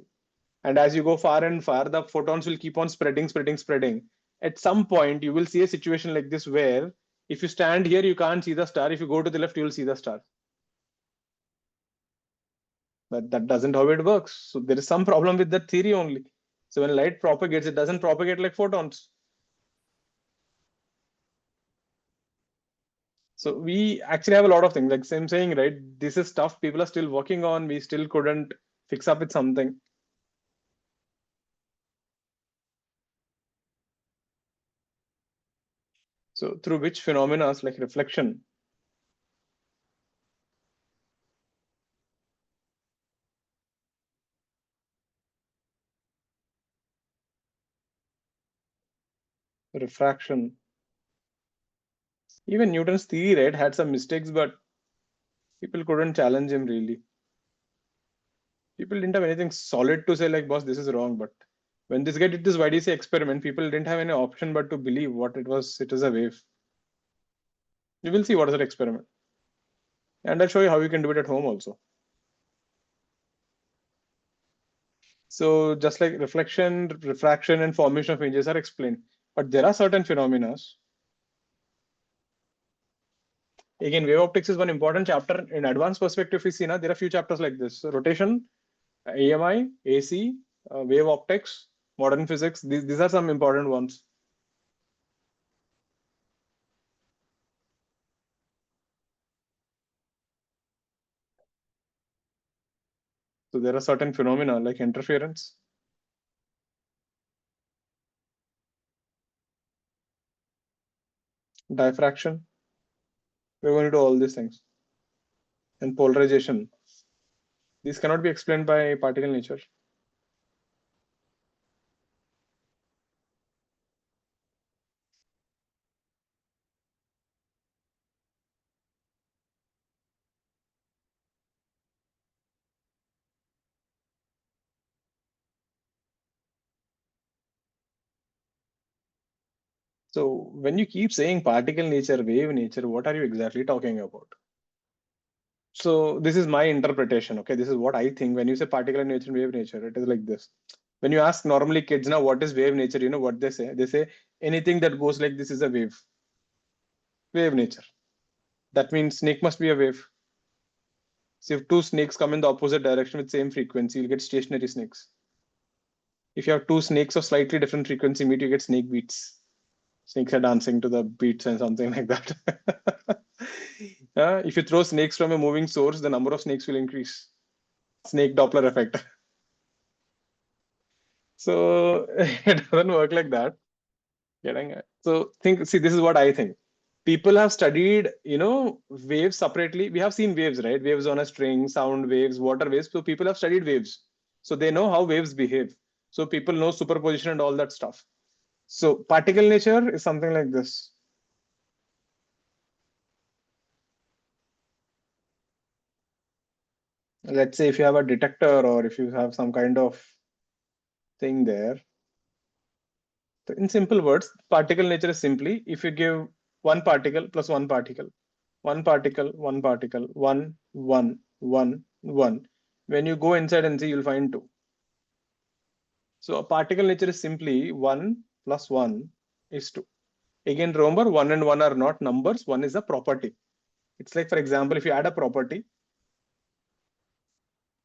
and as you go far and far, the photons will keep on spreading, spreading, spreading. At some point, you will see a situation like this where if you stand here, you can't see the star. If you go to the left, you will see the star. But that doesn't how it works. So there is some problem with that theory only. So when light propagates, it doesn't propagate like photons. So we actually have a lot of things. Like same saying, right? This is stuff people are still working on. We still couldn't fix up with something. So through which phenomena like reflection, refraction, even Newton's theory, right, had some mistakes, but people couldn't challenge him really. People didn't have anything solid to say, like, boss, this is wrong. But when this guy did this YDC experiment, people didn't have any option but to believe what it was. It is a wave. You will see what is that experiment. And I'll show you how you can do it at home also. So just like reflection, refraction, and formation of images are explained. But there are certain phenomena. Again, wave optics is one important chapter. In advanced perspective, we see now there are a few chapters like this. So rotation, AMI, AC, wave optics, modern physics. These are some important ones. So there are certain phenomena like interference, diffraction. We're going to do all these things. And polarization. These cannot be explained by particle nature. So when you keep saying particle nature, wave nature, what are you exactly talking about? So this is my interpretation. Okay, this is what I think. When you say particle nature and wave nature, it is like this. When you ask normally kids now what is wave nature, you know what they say? They say anything that goes like this is a wave. Wave nature. That means snake must be a wave. So if two snakes come in the opposite direction with same frequency, you'll get stationary snakes. If you have two snakes of slightly different frequency meet, you get snake beats. Snakes are dancing to the beats and something like that. If you throw snakes from a moving source, the number of snakes will increase. Snake Doppler effect. So it doesn't work like that. Getting it? So see, this is what I think. People have studied, waves separately. We have seen waves, right? Waves on a string, sound waves, water waves. So people have studied waves. So they know how waves behave. So people know superposition and all that stuff. So particle nature is something like this. Let's say if you have a detector or if you have some kind of thing there. So in simple words, particle nature is simply if you give one particle plus one particle, one particle, one particle, one, one, one, one. When you go inside and see, you'll find two. So a particle nature is simply 1 plus 1 is 2. Again, remember 1 and 1 are not numbers, 1 is a property. It's like, for example, if you add a property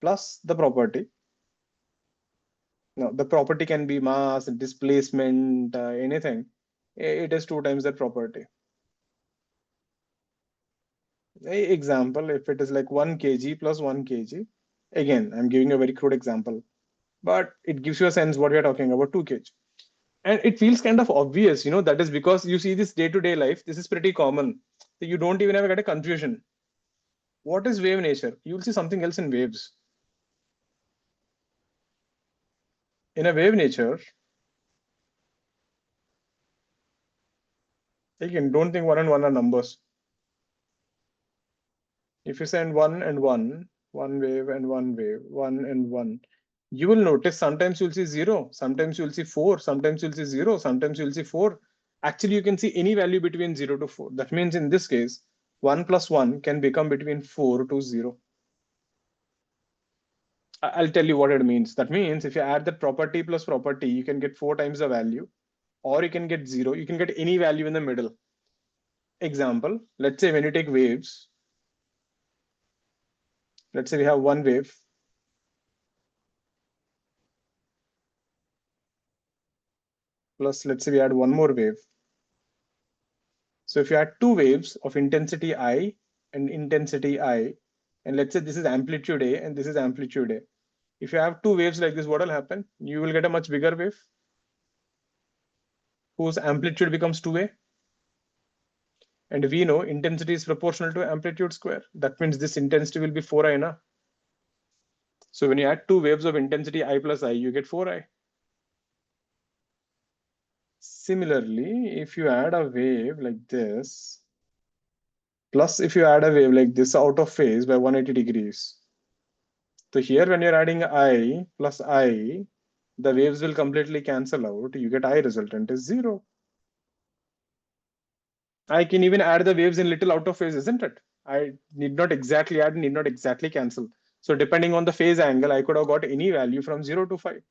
plus the property, no, the property can be mass, displacement, anything. It is 2 times that property. Example, if it is like 1 kg plus 1 kg, again, I'm giving a very crude example, but it gives you a sense what we are talking about, 2 kg. And it feels kind of obvious, that is because you see this day-to-day life, this is pretty common. So you don't even ever get a confusion. What is wave nature? You'll see something else in waves. In a wave nature, again, don't think 1 and 1 are numbers. If you send 1 and 1, 1 wave and 1 wave, 1 and 1, you will notice sometimes you'll see 0, sometimes you'll see 4, sometimes you'll see 0, sometimes you'll see 4. Actually, you can see any value between 0 to 4. That means in this case, 1 plus 1 can become between 4 to 0. I'll tell you what it means. That means if you add that property plus property, you can get 4 times the value, or you can get 0. You can get any value in the middle. Example, let's say when you take waves, let's say we have one wave. Plus, let's say we add one more wave. So if you add two waves of intensity I and intensity I, and let's say this is amplitude A and this is amplitude A. If you have two waves like this, what will happen? You will get a much bigger wave whose amplitude becomes 2A. And we know intensity is proportional to amplitude square. That means this intensity will be 4I na. So when you add two waves of intensity I plus I, you get 4I. Similarly, if you add a wave like this, plus if you add a wave like this out of phase by 180 degrees. So here when you're adding I plus I, the waves will completely cancel out. You get I resultant is 0. I can even add the waves in little out of phase, isn't it? I need not exactly add, need not exactly cancel. So depending on the phase angle, I could have got any value from 0 to 5.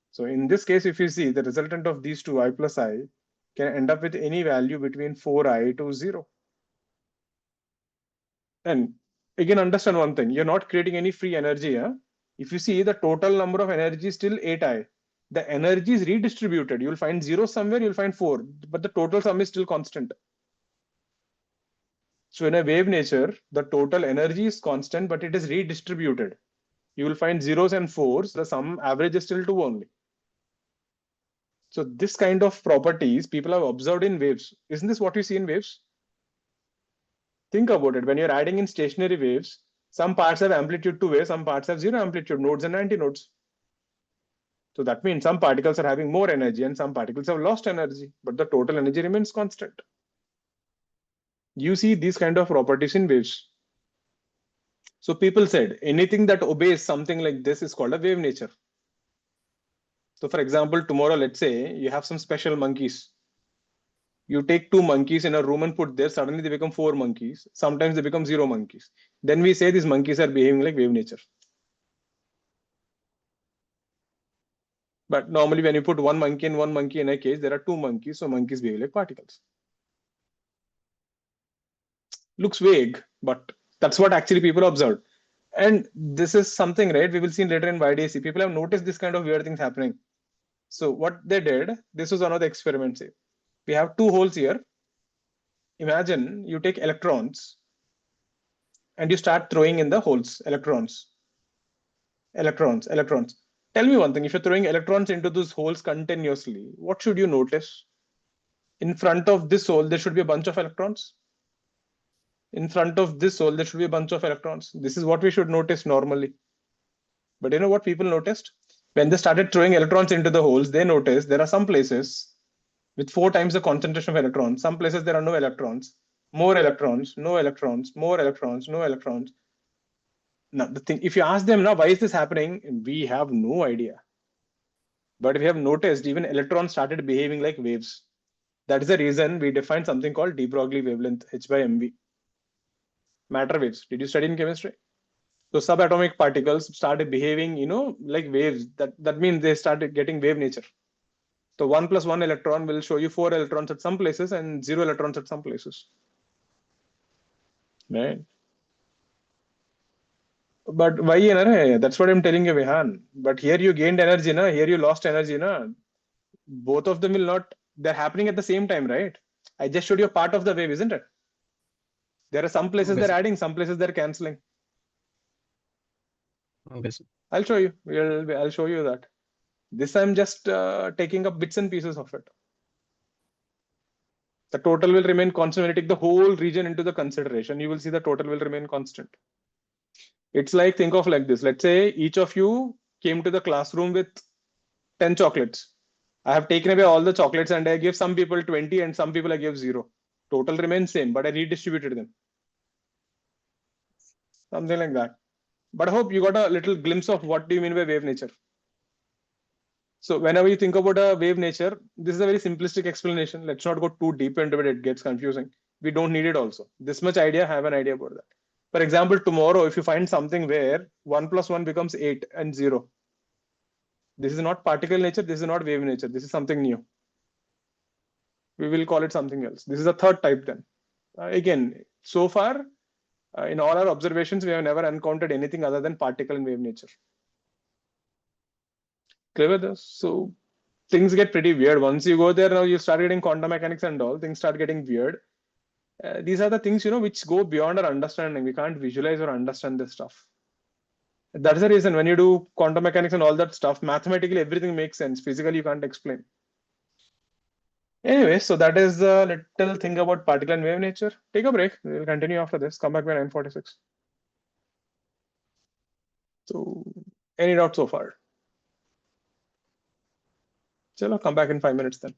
So in this case, if you see the resultant of these two, I plus I, can end up with any value between 4I to 0. And again, understand one thing, you're not creating any free energy. Huh? If you see the total number of energy is still 8I. The energy is redistributed. You'll find 0 somewhere, you'll find 4, but the total sum is still constant. So in a wave nature, the total energy is constant, but it is redistributed. You will find zeros and fours, the sum average is still 2 only. So this kind of properties people have observed in waves. Isn't this what you see in waves? Think about it. When you're adding in stationary waves, some parts have amplitude 2A, some parts have 0 amplitude, nodes and antinodes. So that means some particles are having more energy and some particles have lost energy, but the total energy remains constant. You see these kind of properties in waves. So people said anything that obeys something like this is called a wave nature. So for example, tomorrow, let's say you have some special monkeys. You take two monkeys in a room and put there, suddenly they become four monkeys. Sometimes they become zero monkeys. Then we say these monkeys are behaving like wave nature. But normally, when you put one monkey and one monkey in a cage, there are two monkeys, so monkeys behave like particles. Looks vague, but that's what actually people observed. And this is something, right? We will see later in YDAC. People have noticed this kind of weird things happening. So what they did, this was one of the experiments. We have two holes here. Imagine you take electrons and you start throwing in the holes, electrons. Tell me one thing, if you're throwing electrons into those holes continuously, what should you notice? In front of this hole, there should be a bunch of electrons. In front of this hole, there should be a bunch of electrons. This is what we should notice normally. But you know what people noticed? When they started throwing electrons into the holes, they noticed there are some places with four times the concentration of electrons. Some places there are no electrons, more electrons, no electrons, more electrons, no electrons. Now, the thing, if you ask them now, why is this happening? We have no idea. But we have noticed even electrons started behaving like waves. That is the reason we defined something called de Broglie wavelength, H by mv. Matter waves. Did you study in chemistry? So subatomic particles started behaving, like waves. That means they started getting wave nature. So one plus one electron will show you four electrons at some places and zero electrons at some places. Right? But why, that's what I'm telling you, Vihan. But here you gained energy, na? Here you lost energy, na? Both of them will not, they're happening at the same time, right? I just showed you a part of the wave, isn't it? There are some places Okay, they're sir. adding, some places they're canceling. Okay, sir. I'll show you. I'll show you that. This I'm just taking up bits and pieces of it. The total will remain constant. When you take the whole region into the consideration, you will see the total will remain constant. It's like, think of like this. Let's say each of you came to the classroom with 10 chocolates. I have taken away all the chocolates and I give some people 20 and some people I give zero. Total remains same, but I redistributed them. Something like that. But I hope you got a little glimpse of what do you mean by wave nature. So whenever you think about a wave nature, this is a very simplistic explanation. Let's not go too deep into it. It gets confusing. We don't need it also. This much idea, have an idea about that. For example, tomorrow, if you find something where 1 plus 1 becomes 8 and 0, this is not particle nature. This is not wave nature. This is something new. We will call it something else. This is a third type then. Again, so far, in all our observations, we have never encountered anything other than particle and wave nature. Clear with this? So things get pretty weird. Once you go there, now you start getting quantum mechanics and all, things start getting weird. These are the things, which go beyond our understanding. We can't visualize or understand this stuff. That's the reason when you do quantum mechanics and all that stuff, mathematically everything makes sense. Physically, you can't explain. Anyway, so that is the little thing about particle and wave nature. Take a break. We'll continue after this. Come back by 9:46. So, any doubt so far? Chalo, come back in 5 minutes then.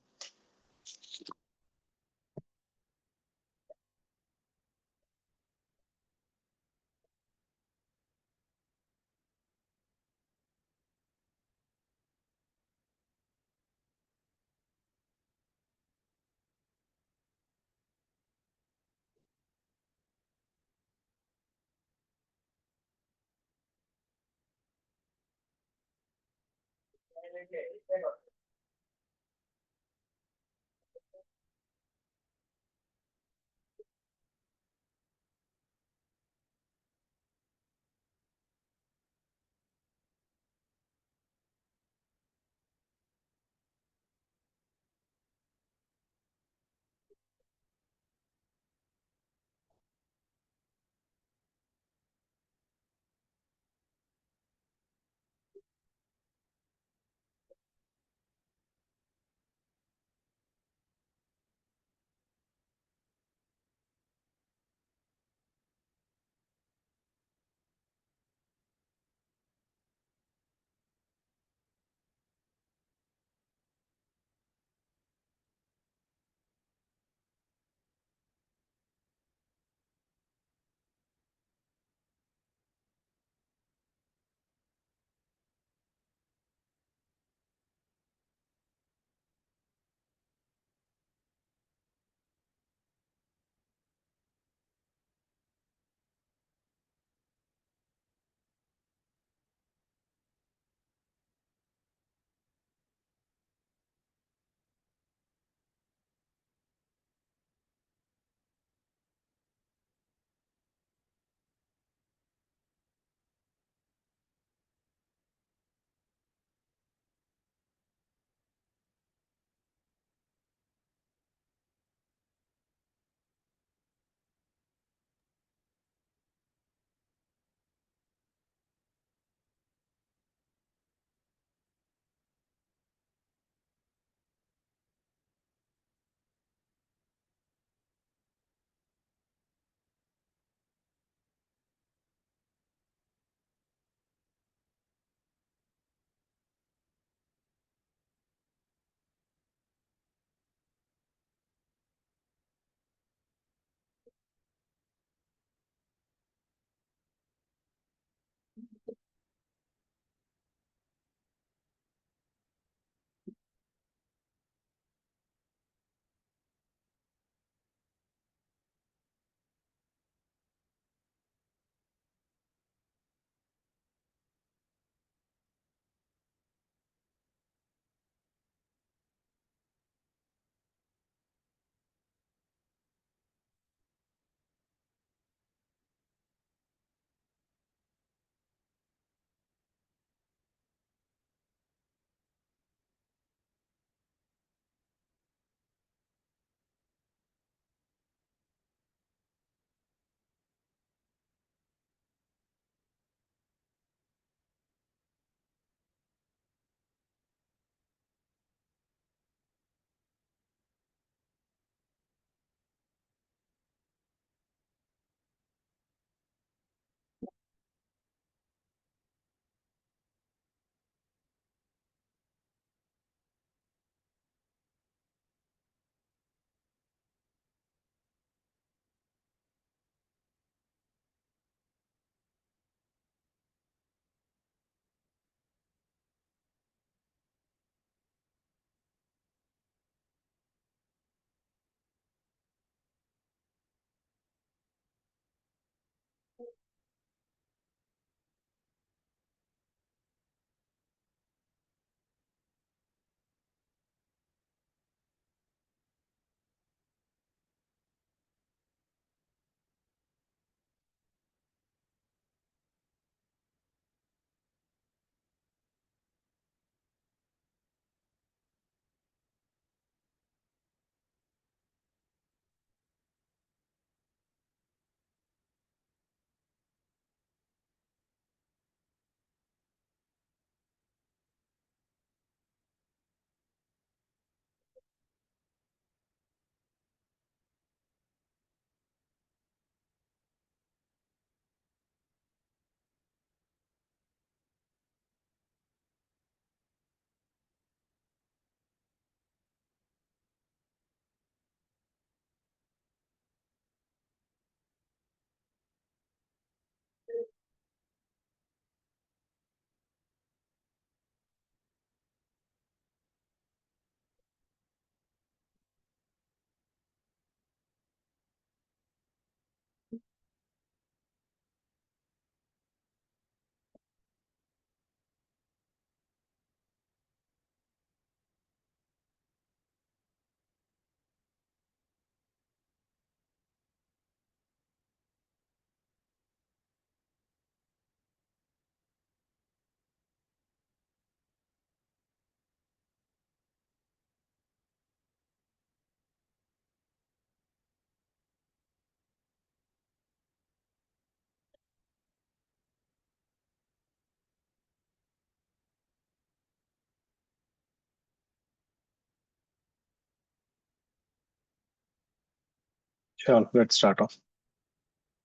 Sure, let's start off.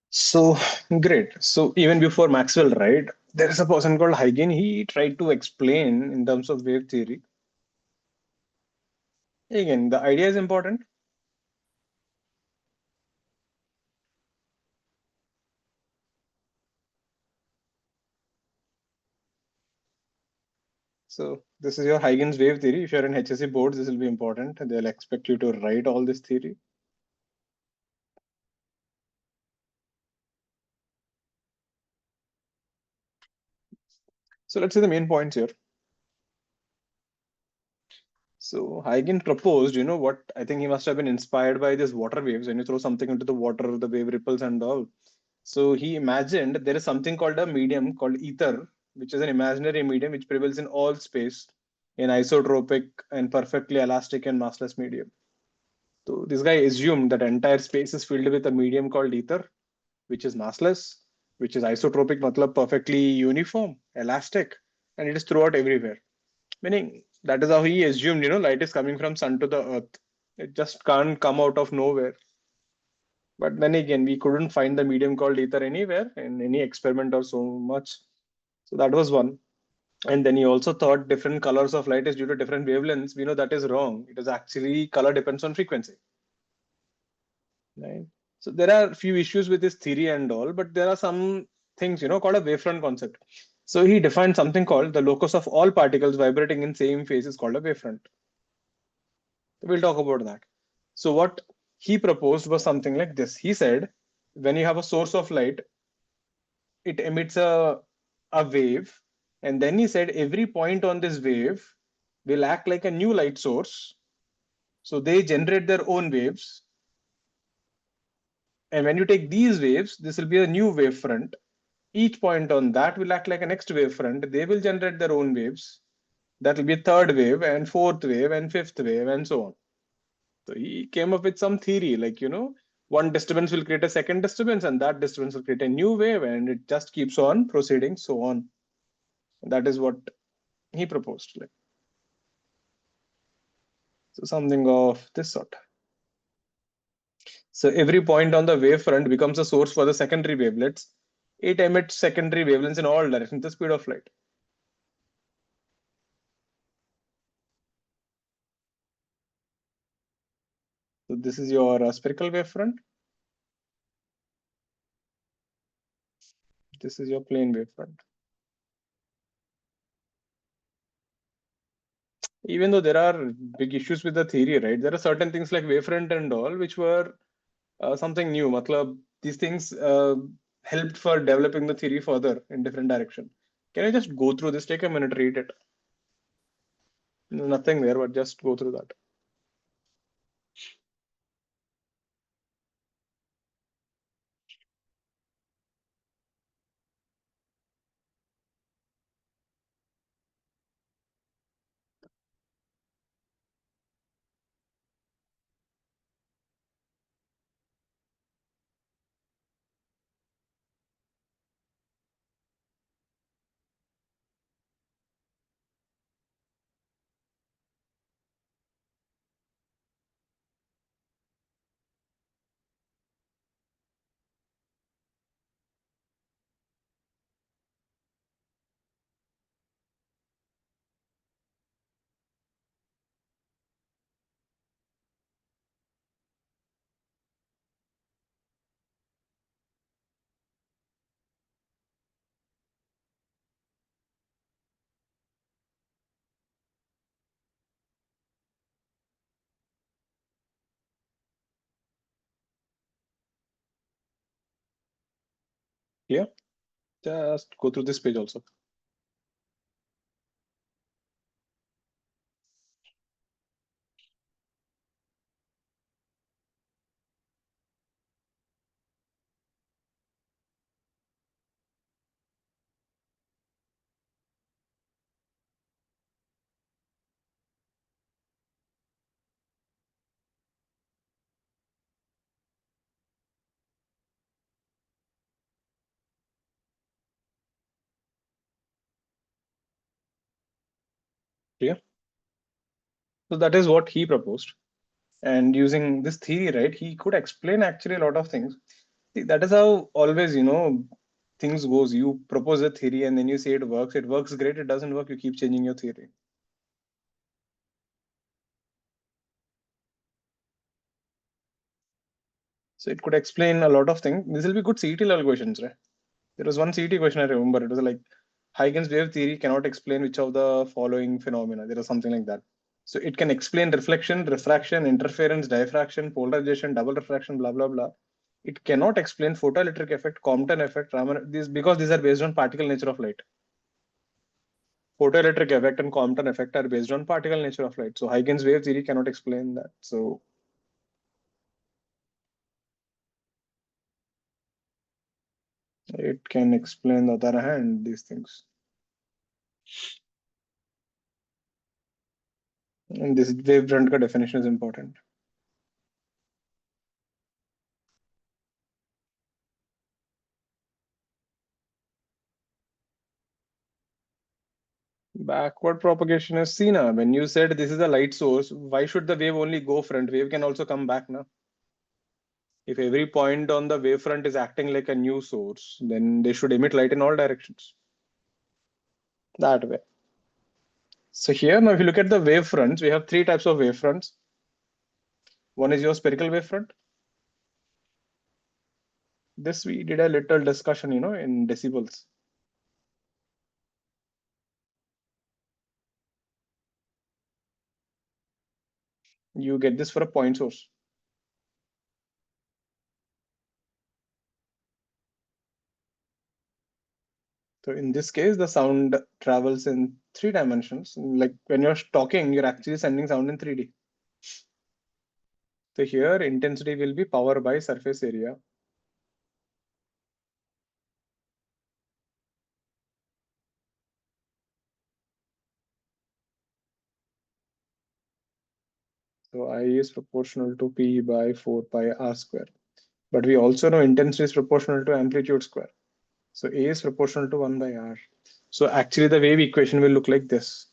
So great. So even before Maxwell, right, there is a person called Huygens. He tried to explain in terms of wave theory. Again, the idea is important. So this is your Huygens wave theory. If you're in HSC boards, this will be important. They'll expect you to write all this theory. So let's see the main points here. So Huygens proposed, what I think he must have been inspired by these water waves. When you throw something into the water, the wave ripples and all. So he imagined there is something called a medium called ether, which is an imaginary medium which prevails in all space, in isotropic and perfectly elastic and massless medium. So this guy assumed that entire space is filled with a medium called ether, which is massless, which is isotropic, matlab perfectly uniform, elastic, and it is throughout everywhere. Meaning that is how he assumed, light is coming from sun to the earth. It just can't come out of nowhere. But then again, we couldn't find the medium called ether anywhere in any experiment or so much. So that was one. And then he also thought different colors of light is due to different wavelengths. We know that is wrong. It is actually color depends on frequency. Right. So there are a few issues with this theory and all, but there are some things, called a wavefront concept. So he defined something called the locus of all particles vibrating in same phase is called a wavefront. We'll talk about that. So what he proposed was something like this. He said, when you have a source of light, it emits a wave. And then he said every point on this wave will act like a new light source. So they generate their own waves. And when you take these waves, this will be a new wavefront. Each point on that will act like a next wavefront. They will generate their own waves. That will be a third wave and fourth wave and fifth wave and so on. So he came up with some theory like, one disturbance will create a second disturbance and that disturbance will create a new wave and it just keeps on proceeding so on. That is what he proposed. Like, so something of this sort. So every point on the wavefront becomes a source for the secondary wavelets. It emits secondary wavelengths in all directions, the speed of light. So this is your spherical wavefront. This is your plane wavefront. Even though there are big issues with the theory, right? There are certain things like wavefront and all, which were something new. Matlab, these things helped for developing the theory further in different direction. Can I just go through this? Take a minute, read it. Nothing there, but just go through that. Yeah, just go through this page also. Yeah. So that is what he proposed. And using this theory, right, he could explain actually a lot of things. See, that is how always, things goes. You propose a theory and then you say it works. It works great. It doesn't work. You keep changing your theory. So it could explain a lot of things. This will be good CET level questions, right? There was one CET question I remember. It was like Huygens wave theory cannot explain which of the following phenomena. There was something like that. So it can explain reflection, refraction, interference, diffraction, polarization, double refraction, blah blah blah. It cannot explain photoelectric effect, Compton effect, Raman. These because these are based on particle nature of light. Photoelectric effect and Compton effect are based on particle nature of light. So Huygens wave theory cannot explain that. So it can explain the other hand these things. And this wavefront ka definition is important. Backward propagation is seen. When you said this is a light source, why should the wave only go front? Wave can also come back now. If every point on the wavefront is acting like a new source, then they should emit light in all directions. That way. So here now, if you look at the wavefronts, we have three types of wavefronts. One is your spherical wavefront. This we did a little discussion, in decibels. You get this for a point source. So in this case, the sound travels in 3 dimensions. Like when you're talking, you're actually sending sound in 3D. So here intensity will be power by surface area. So I is proportional to P by 4 pi R square. But we also know intensity is proportional to amplitude square. So A is proportional to 1 by R. So actually the wave equation will look like this.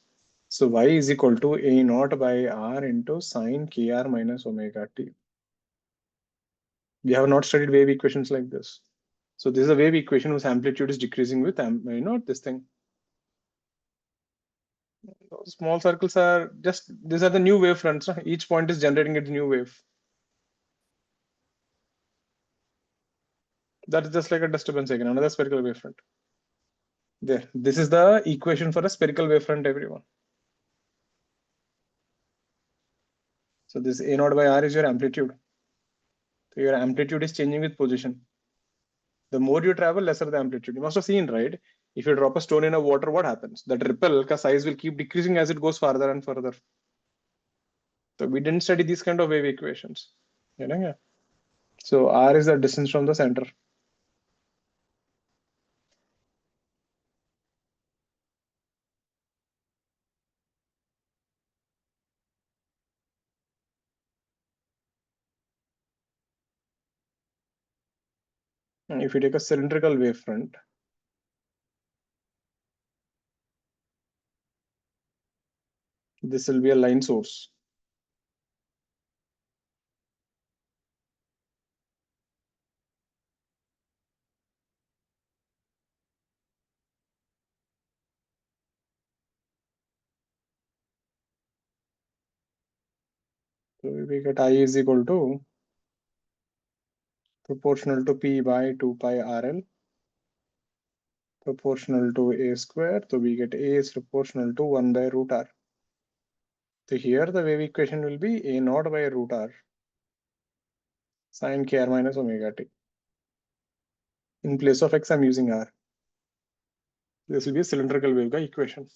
So Y is equal to A naught by R into sine KR minus omega t. We have not studied wave equations like this. So this is a wave equation whose amplitude is decreasing with, this thing. Those small circles are just, these are the new wave fronts. Each point is generating its new wave. That is just like a disturbance again, another spherical wavefront. There, this is the equation for a spherical wavefront, everyone. So this A naught by R is your amplitude. So your amplitude is changing with position. The more you travel, lesser the amplitude. You must have seen, right? If you drop a stone in a water, what happens? That ripple ka size will keep decreasing as it goes farther and further. So we didn't study these kind of wave equations. Yeah. So R is the distance from the center. And if you take a cylindrical wavefront, this will be a line source. So we get I is equal to proportional to P by 2 pi RL proportional to A square. So we get A is proportional to 1 by root R. So here the wave equation will be A naught by root R sine KR minus omega t. In place of X, I'm using R. This will be a cylindrical wave equation.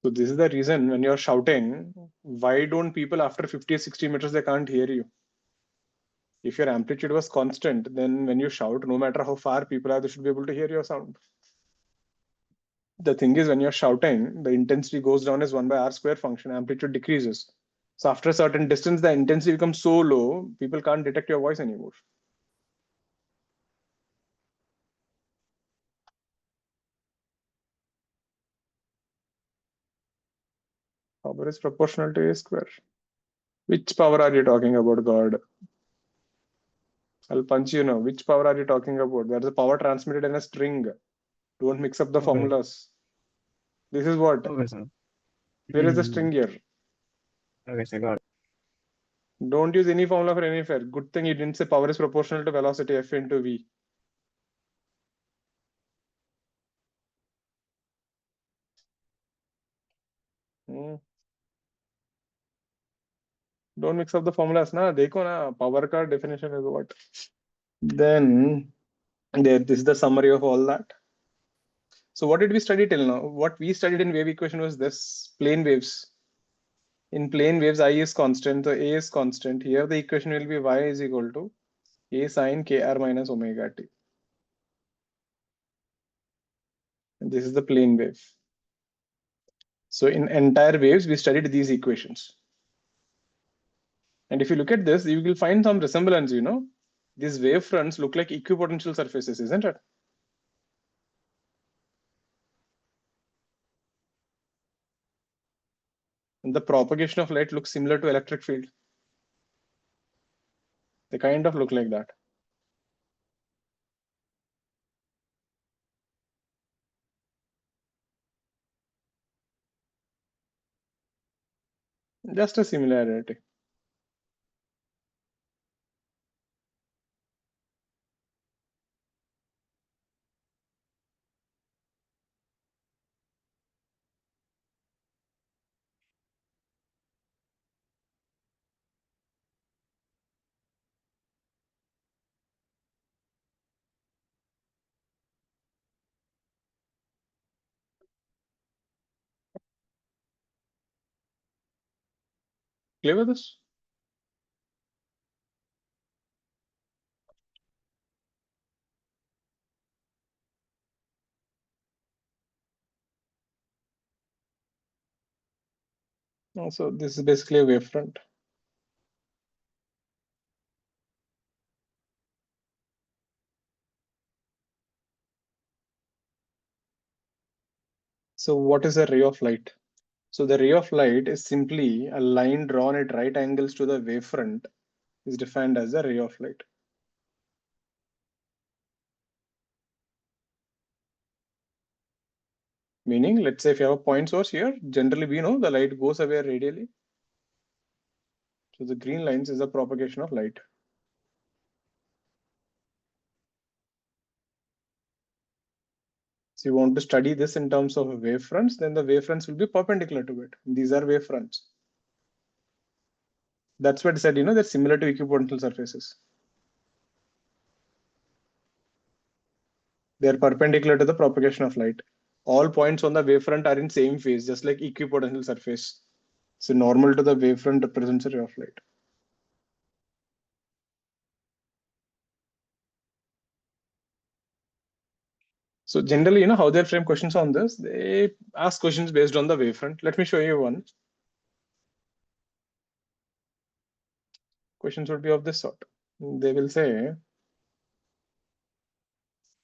So this is the reason when you're shouting, why don't people after 50 or 60 meters, they can't hear you? If your amplitude was constant, then when you shout, no matter how far people are, they should be able to hear your sound. The thing is, when you're shouting, the intensity goes down as 1 by R square function, amplitude decreases. So after a certain distance, the intensity becomes so low, people can't detect your voice anymore. Power is proportional to A square. Which power are you talking about, God? I'll punch you now. Which power are you talking about? There's a power transmitted in a string. Don't mix up the Okay. formulas. This is what? Okay, sir. Where is the string here? Okay, sir, got it. Don't use any formula for any fair. Good thing you didn't say power is proportional to velocity F into V. Don't mix up the formulas. Na, dekho na, power ka definition is what? Then this is the summary of all that. So what did we study till now? What we studied in wave equation was this: plane waves. In plane waves, I is constant, so A is constant. Here the equation will be y is equal to A sine kr minus omega t. And this is the plane wave. So in entire waves, we studied these equations. And if you look at this, you will find some resemblance, you know. These wave fronts look like equipotential surfaces, isn't it? And the propagation of light looks similar to electric field. They kind of look like that. Just a similarity. Clear with this? So this is basically a wavefront. So what is a ray of light? So the ray of light is simply a line drawn at right angles to the wavefront is defined as a ray of light. Meaning, let's say if you have a point source here, generally we know the light goes away radially. So the green lines is the propagation of light. So you want to study this in terms of wavefronts, then the wavefronts will be perpendicular to it. These are wavefronts. That's what I said, you know, they're similar to equipotential surfaces. They're perpendicular to the propagation of light. All points on the wavefront are in same phase, just like equipotential surface. So normal to the wavefront represents a ray of light. So generally, you know how they frame questions on this? They ask questions based on the wavefront. Let me show you one. Questions would be of this sort. They will say,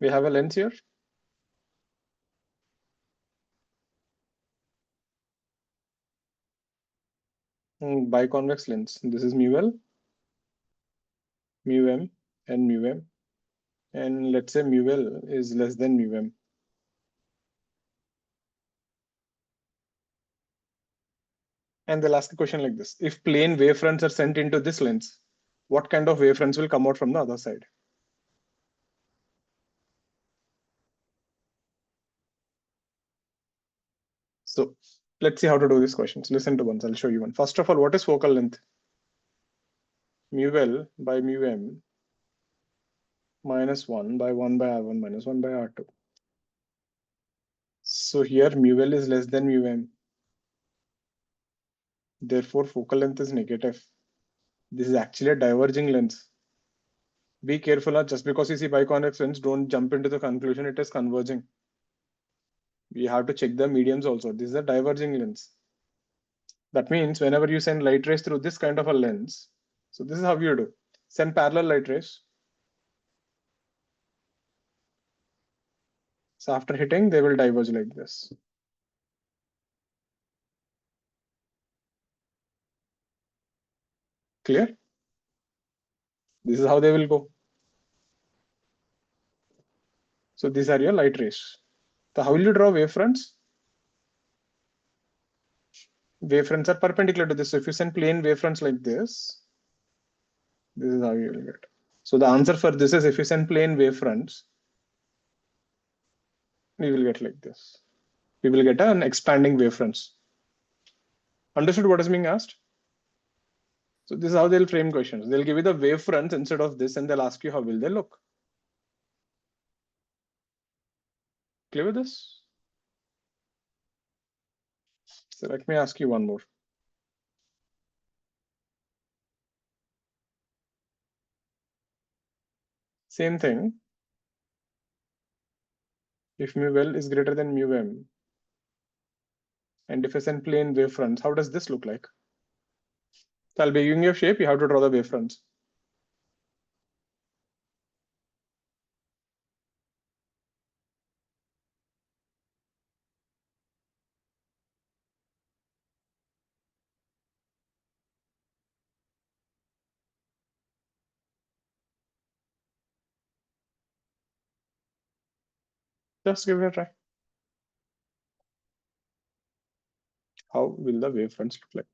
we have a lens here. Biconvex lens. This is mu L, mu M, and mu M. And let's say mu L is less than mu M. And they'll ask a question like this. If plane wavefronts are sent into this lens, what kind of wavefronts will come out from the other side? So let's see how to do these questions. Listen to once, I'll show you one. First of all, what is focal length? Mu L by mu M minus 1 by 1 by R1 minus 1 by R2. So here mu L is less than mu M. Therefore, focal length is negative. This is actually a diverging lens. Be careful, just because you see biconvex lens, don't jump into the conclusion it is converging. We have to check the mediums also. This is a diverging lens. That means whenever you send light rays through this kind of a lens, so this is how you do. Send parallel light rays. So after hitting, they will diverge like this. Clear? This is how they will go. So these are your light rays. So how will you draw wavefronts? Wavefronts are perpendicular to this. So if you send plane wavefronts like this is how you will get. So the answer for this is if you send plane wavefronts, we will get like this. We will get an expanding wavefronts. Understood what is being asked? So this is how they'll frame questions. They'll give you the wavefronts instead of this, and they'll ask you how will they look. Clear with this? So let me ask you one more. Same thing. If mu L is greater than mu M, and if I send plane wavefronts, how does this look like? So I'll be giving you a shape, you have to draw the wavefronts. Just give it a try. How will the wavefronts look like?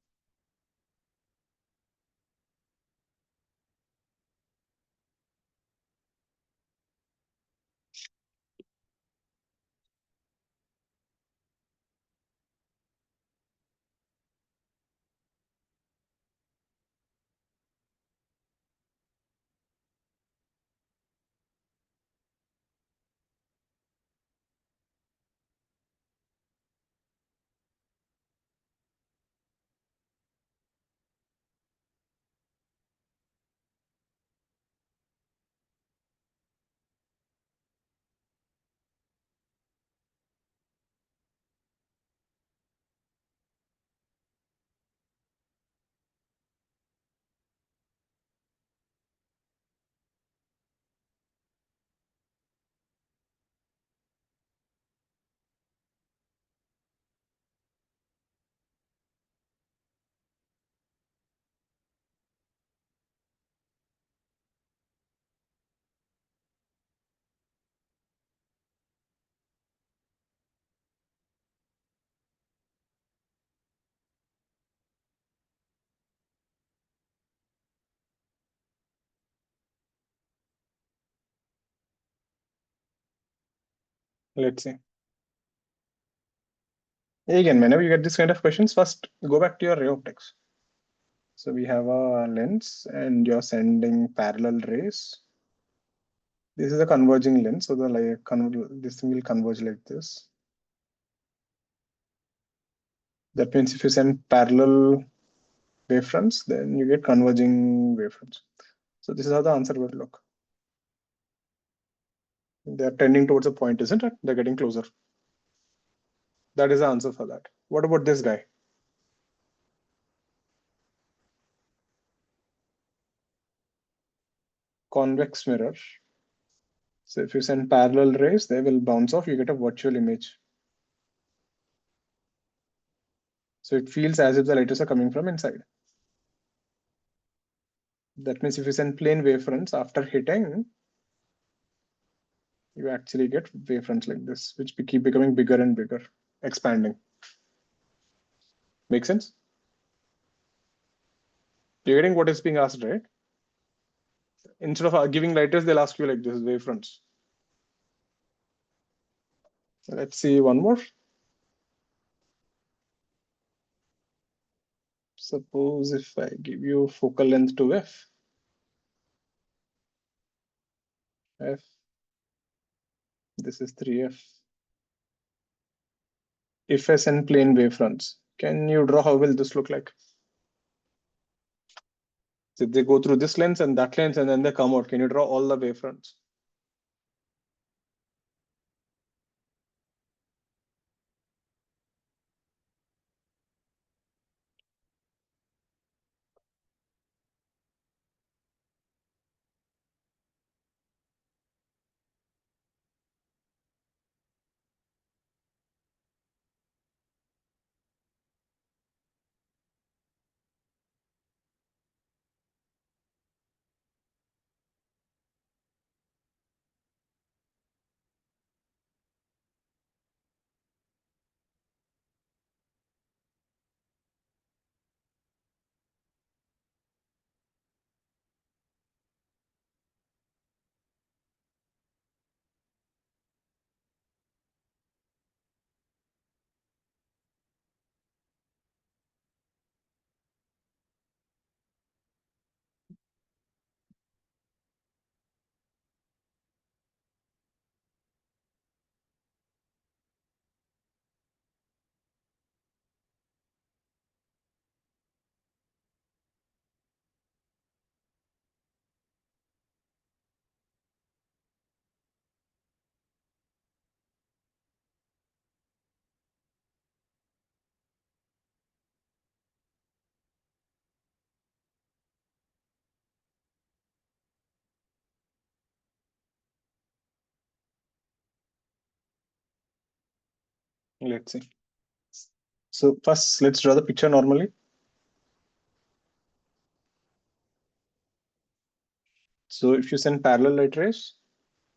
Let's see. Again, whenever you get this kind of questions, first go back to your ray optics. So we have a lens and you're sending parallel rays. This is a converging lens, so this thing will converge like this. That means if you send parallel wavefronts, then you get converging wavefronts. So this is how the answer will look. They're tending towards a point, isn't it? They're getting closer. That is the answer for that. What about this guy? Convex mirror. So if you send parallel rays, they will bounce off, you get a virtual image. So it feels as if the light rays are coming from inside. That means if you send plane wavefronts after hitting, you actually get wavefronts like this, which keep becoming bigger and bigger, expanding. Make sense? You're getting what is being asked, right? Instead of giving light rays, they'll ask you like this, wavefronts. Let's see one more. Suppose if I give you focal length to f, this is 3f. If I send plane wavefronts, can you draw how will this look like? So they go through this lens and that lens and then they come out. Can you draw all the wavefronts? Let's see. So first, let's draw the picture normally. So if you send parallel light rays,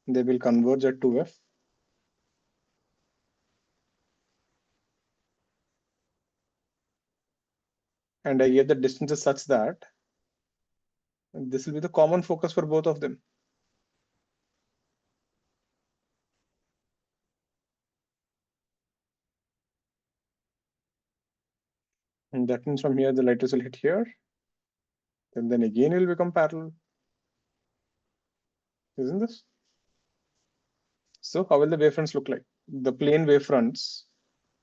they will converge at 2f. And I get the distances such that this will be the common focus for both of them. And that means from here, the light rays will hit here. And then again, it will become parallel. Isn't this? So how will the wavefronts look like? The plane wavefronts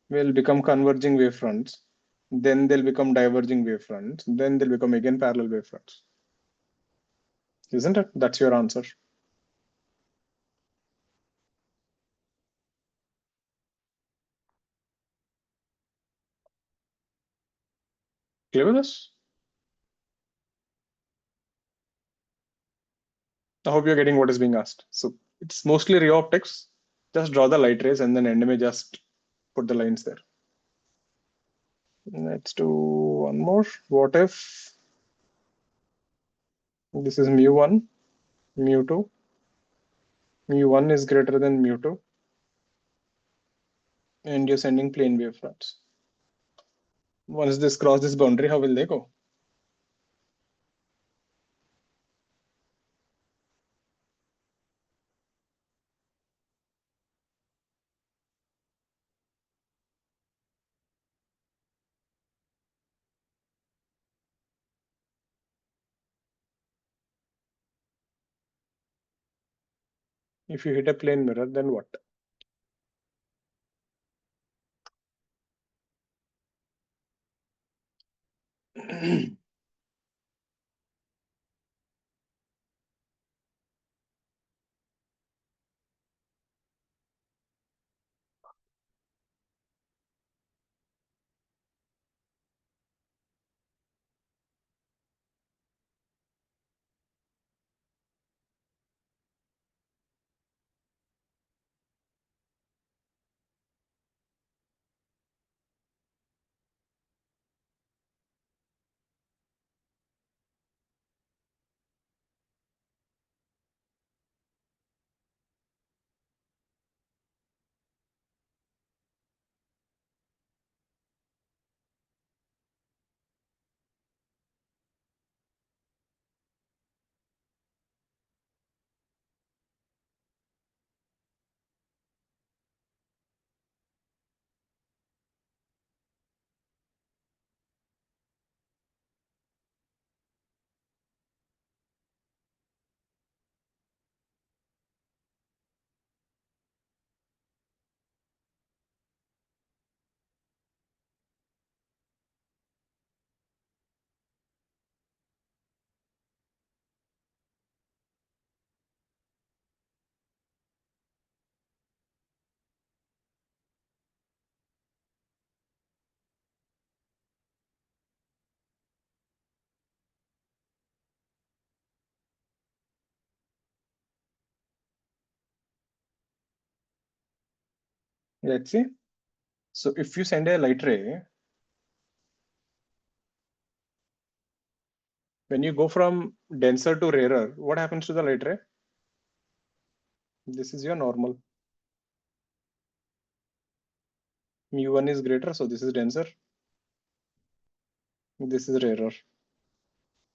will become converging wavefronts. Then they'll become diverging wavefronts. Then they'll become again parallel wavefronts. Isn't it? That's your answer. Clear with this? I hope you're getting what is being asked. So it's mostly ray optics. Just draw the light rays and then NMA just put the lines there. Let's do one more. What if this is mu1, mu2, mu1 is greater than mu2, and you're sending plane wavefronts. Once this cross this boundary, how will they go? If you hit a plane mirror, then what? Let's see. So if you send a light ray, when you go from denser to rarer, what happens to the light ray? This is your normal. Mu1 is greater, so this is denser. This is rarer.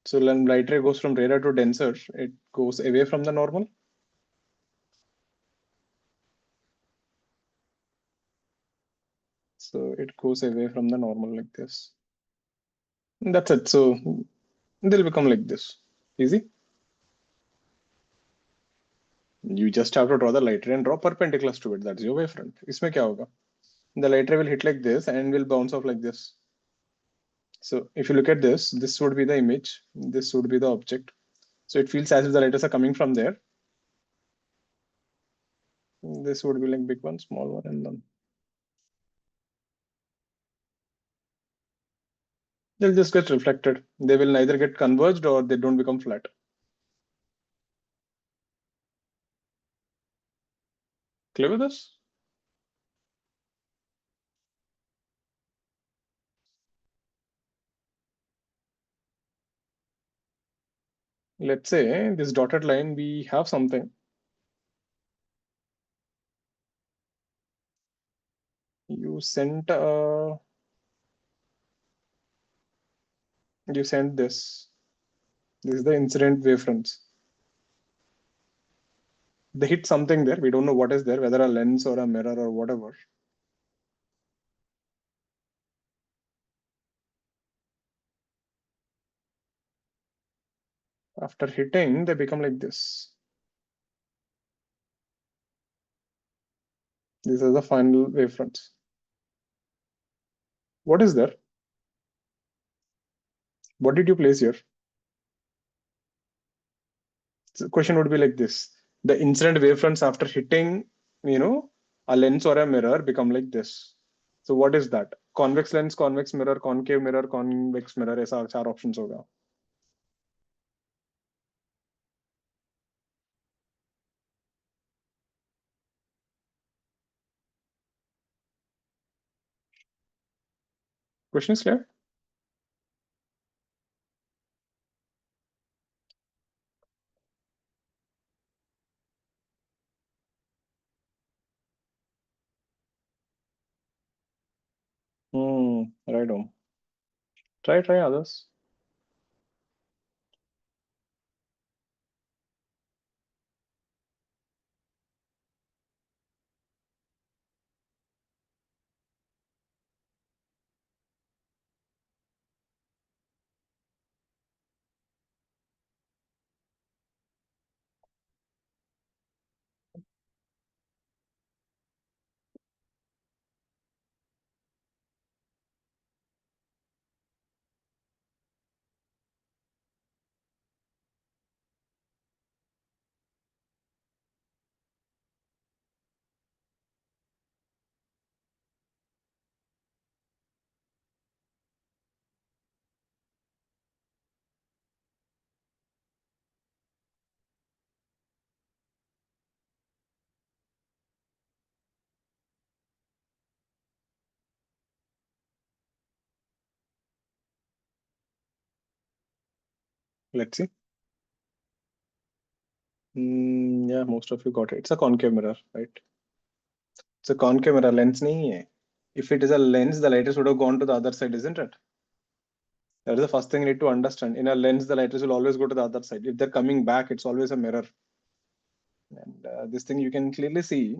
So when light ray goes from rarer to denser, it goes away from the normal. So it goes away from the normal like this. And that's it. So they'll become like this. Easy. You just have to draw the light ray and draw perpendiculars to it. That's your wavefront. इसमें क्या होगा? The light ray will hit like this and will bounce off like this. So if you look at this would be the image. This would be the object. So it feels as if the light rays are coming from there. This would be like big one, small one, and then they'll just get reflected. They will neither get converged or they don't become flat. Clear with this? let's say this dotted line, we have something. You sent this. This is the incident wavefronts. They hit something there. We don't know what is there, whether a lens or a mirror or whatever. After hitting, they become like this. These are the final wavefronts. What is there? What did you place here? So the question would be like this. The incident wavefronts after hitting, a lens or a mirror become like this. So what is that? Convex lens, convex mirror, concave mirror, convex mirror, ऐसा 4 options होगा. Question is clear? Right on. Try others. Let's see. Yeah, most of you got it. It's a concave mirror, right? It's a concave mirror. Lens नहीं है. If it is a lens, the lighters would have gone to the other side, isn't it? That is the first thing you need to understand. In a lens, the lighters will always go to the other side. If they're coming back, it's always a mirror. And this thing you can clearly see.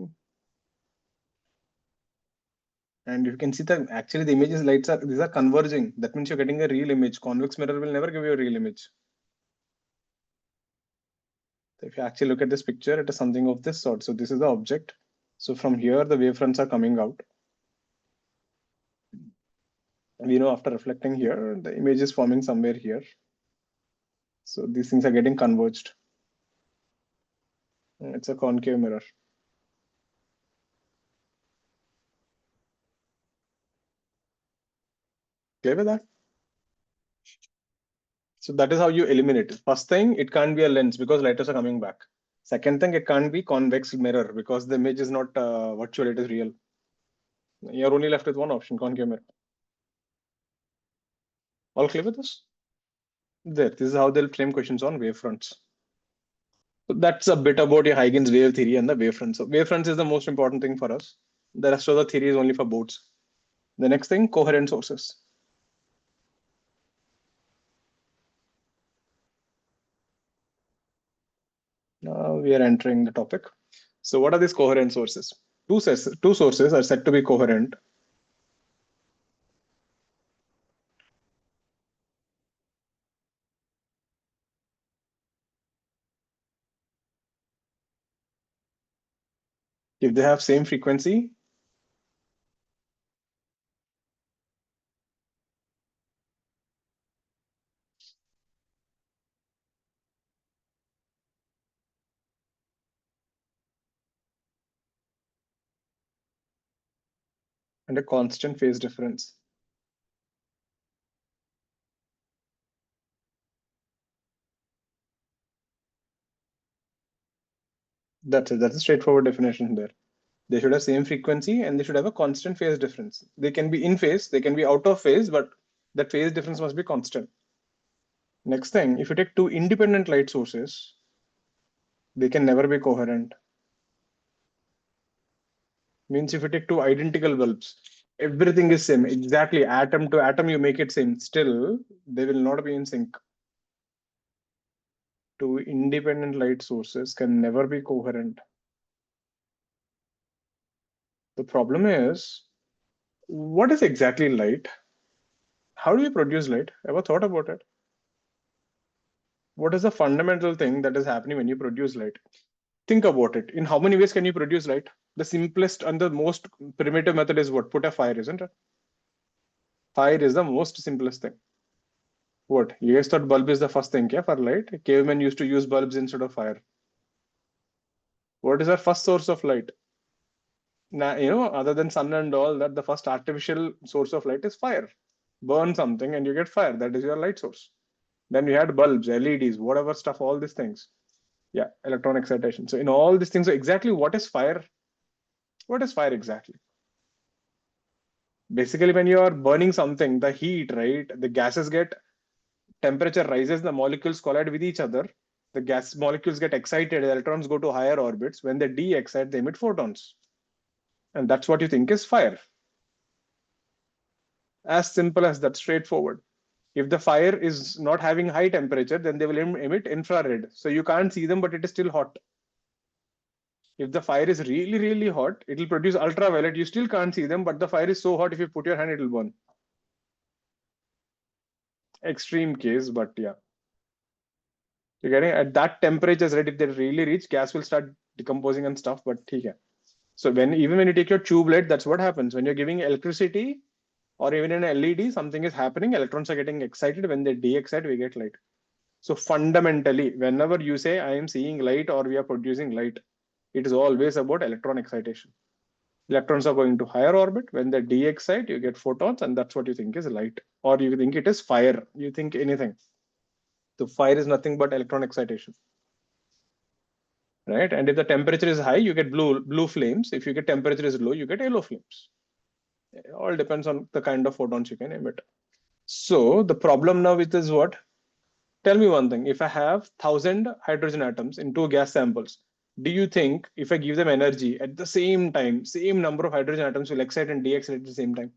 And you can see that actually the images lights these are converging. That means you're getting a real image. Convex mirror will never give you a real image. So if you actually look at this picture, it is something of this sort. So this is the object. So from here, the wavefronts are coming out. And after reflecting here, the image is forming somewhere here. So these things are getting converged. It's a concave mirror. Clear with that? So that is how you eliminate it. First thing, it can't be a lens because lighters are coming back. Second thing, it can't be convex mirror because the image is not virtual, it is real. You're only left with one option, concave mirror. All clear with this? There, this is how they'll frame questions on wavefronts. So that's a bit about your Huygens wave theory and the wavefronts. So wavefronts is the most important thing for us. The rest of the theory is only for boats. The next thing, coherent sources. Now we are entering the topic. So what are these coherent sources? Two sources are said to be coherent. If they have same frequency, and a constant phase difference. That's it. That's a straightforward definition there. They should have same frequency and they should have a constant phase difference. They can be in phase, they can be out of phase, but that phase difference must be constant. Next thing, if you take two independent light sources, they can never be coherent. Means if you take two identical bulbs, everything is same, exactly atom to atom, you make it same, still they will not be in sync. Two independent light sources can never be coherent. The problem is, what is exactly light? How do you produce light? Ever thought about it? What is the fundamental thing that is happening when you produce light? Think about it. In how many ways can you produce light? The simplest and the most primitive method is what? Put a fire, isn't it? Fire is the most simplest thing. What? You guys thought bulb is the first thing, yeah, for light? Cavemen used to use bulbs instead of fire. What is our first source of light? Now, other than sun and all that, the first artificial source of light is fire. Burn something and you get fire. That is your light source. Then you had bulbs, LEDs, whatever stuff, all these things. Yeah, electron excitation. So in all these things, so exactly what is fire? What is fire exactly? Basically, when you are burning something, the heat, right? The gases get temperature rises, the molecules collide with each other. The gas molecules get excited, the electrons go to higher orbits. When they de-excite, they emit photons. And that's what you think is fire. As simple as that, straightforward. If the fire is not having high temperature, then they will emit infrared. So you can't see them, but it is still hot. If the fire is really, really hot, it will produce ultraviolet. You still can't see them, but the fire is so hot, if you put your hand, it will burn. Extreme case, but yeah. You're getting at that temperatures, right? If they really reach, gas will start decomposing and stuff, but okay. So even when you take your tube light, that's what happens. When you're giving electricity or even in an LED, something is happening. Electrons are getting excited. When they de-excite, we get light. So fundamentally, whenever you say I am seeing light or we are producing light, it is always about electron excitation. Electrons are going to higher orbit. When they de-excite, you get photons, and that's what you think is light. Or you think it is fire. You think anything. So fire is nothing but electron excitation. Right? And if the temperature is high, you get blue flames. If you get temperature is low, you get yellow flames. It all depends on the kind of photons you can emit. So the problem now with is what? Tell me one thing. If I have 1,000 hydrogen atoms in two gas samples, do you think if I give them energy at the same time, same number of hydrogen atoms will excite and de-excite at the same time?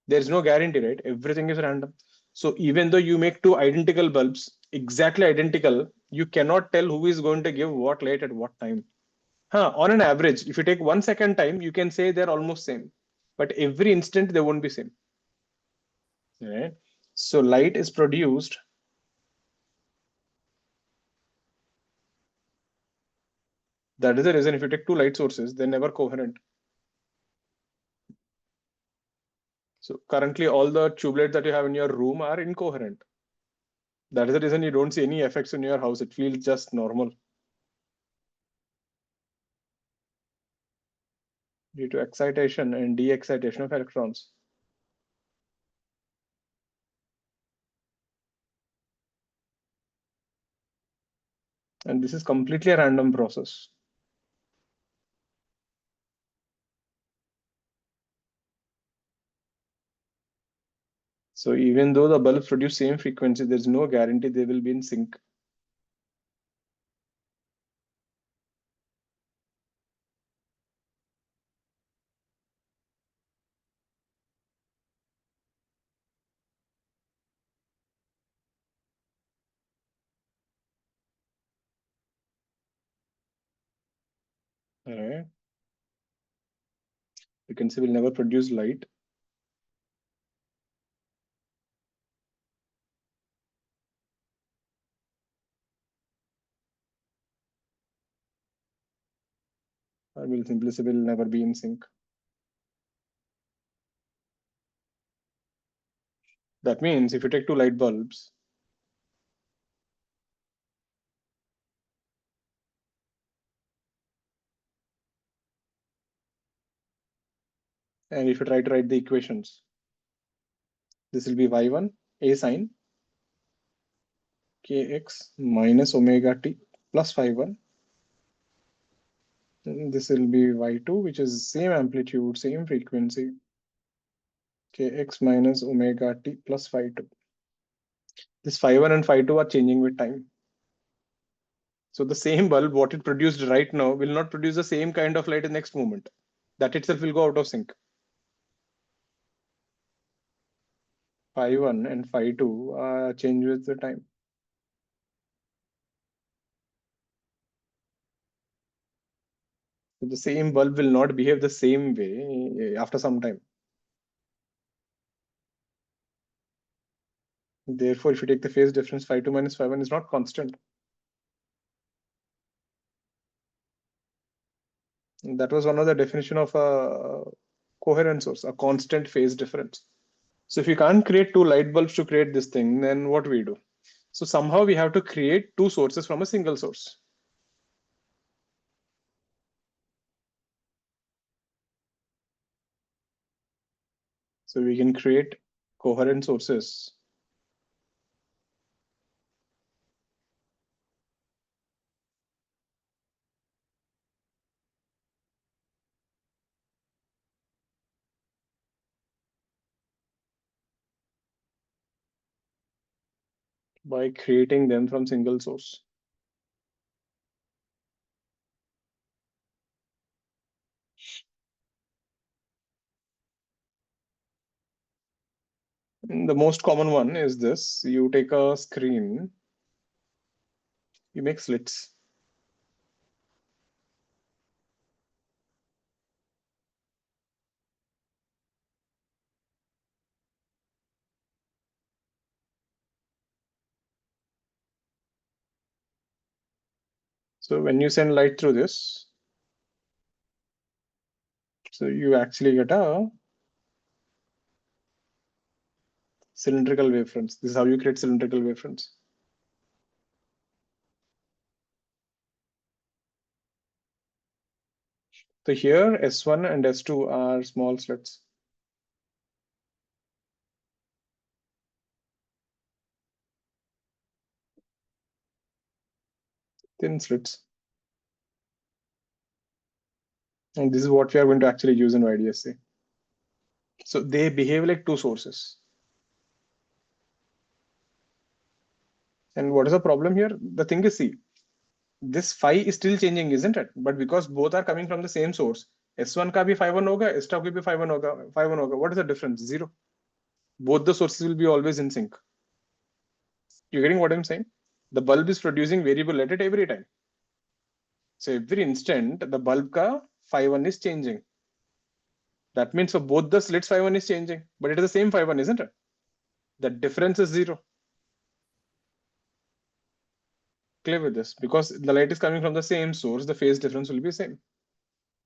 There's no guarantee, right? Everything is random. So even though you make two identical bulbs, exactly identical, you cannot tell who is going to give what light at what time. On an average, if you take 1 second time, you can say they're almost same. But every instant, they won't be same. Right? So light is produced. That is the reason if you take two light sources, they're never coherent. So currently, all the tube lights that you have in your room are incoherent. That is the reason you don't see any effects in your house. It feels just normal due to excitation and de-excitation of electrons. And this is completely a random process. So even though the bulbs produce same frequency, there's no guarantee they will be in sync. All right. Frequency will never produce light. I will simply say will never be in sync. That means if you take two light bulbs, and if you try to write the equations, this will be y1 a sine kx minus omega t plus phi1. And this will be y2, which is same amplitude, same frequency, kx minus omega t plus phi2. This phi1 and phi2 are changing with time. So the same bulb, what it produced right now, will not produce the same kind of light in next moment. That itself will go out of sync. Phi1 and phi2 change with the time. So the same bulb will not behave the same way after some time. Therefore, if you take the phase difference, phi2 minus phi1 is not constant. And that was one of the definition of a coherent source, a constant phase difference. So if you can't create two light bulbs to create this thing, then what we do? So somehow we have to create two sources from a single source. So we can create coherent sources by creating them from single source. And the most common one is this. You take a screen, you make slits. So when you send light through this, so you actually get a cylindrical wavefronts. This is how you create cylindrical wavefronts. So here S1 and S2 are small slits. Thin slits. And this is what we are going to actually use in YDSC. So they behave like two sources. And what is the problem here? The thing is, see, this phi is still changing, isn't it? But because both are coming from the same source, S1 ka bhi phi1 hoga, S2 ka bhi phi1 hoga, phi1 hoga. What is the difference? Zero. Both the sources will be always in sync. You're getting what I'm saying? The bulb is producing variable light at every time. So every instant, the bulb ka phi1 is changing. That means for both the slits, phi1 is changing, but it is the same phi1, isn't it? The difference is zero. Clear with this? Because the light is coming from the same source, the phase difference will be same.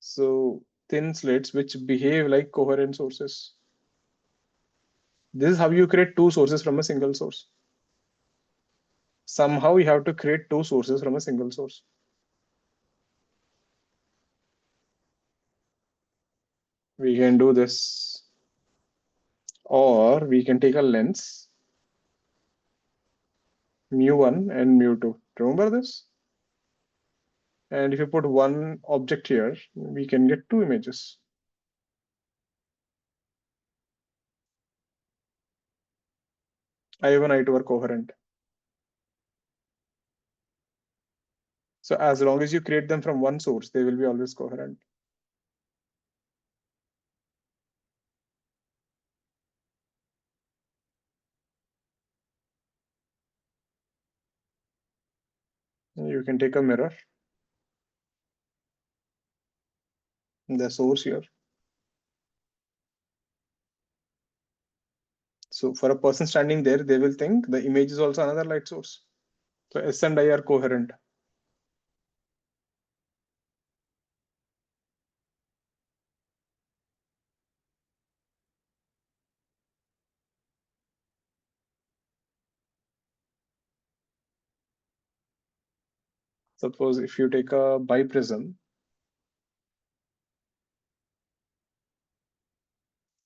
So thin slits which behave like coherent sources. This is how you create two sources from a single source. Somehow you have to create two sources from a single source. We can do this, or we can take a lens, mu1 and mu2. Remember this? And if you put one object here, we can get two images. I1, I2 are coherent. So as long as you create them from one source, they will be always coherent. You can take a mirror, the source here. So for a person standing there, they will think the image is also another light source. So S and I are coherent. Suppose if you take a biprism,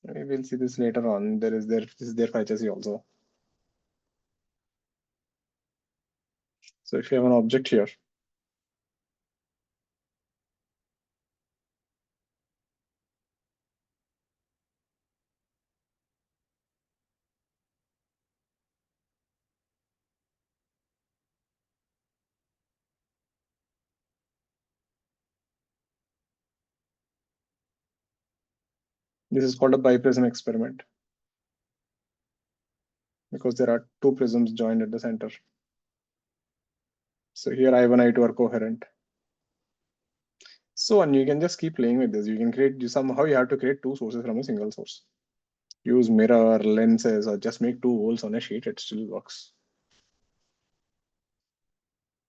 we will see this later on. This is there for HSE also. So if you have an object here, This is called a biprism experiment because there are two prisms joined at the center. So here I1, I2 are coherent. So on, you can just keep playing with this. You can somehow you have to create two sources from a single source. Use mirror, lenses, or just make two holes on a sheet. It still works.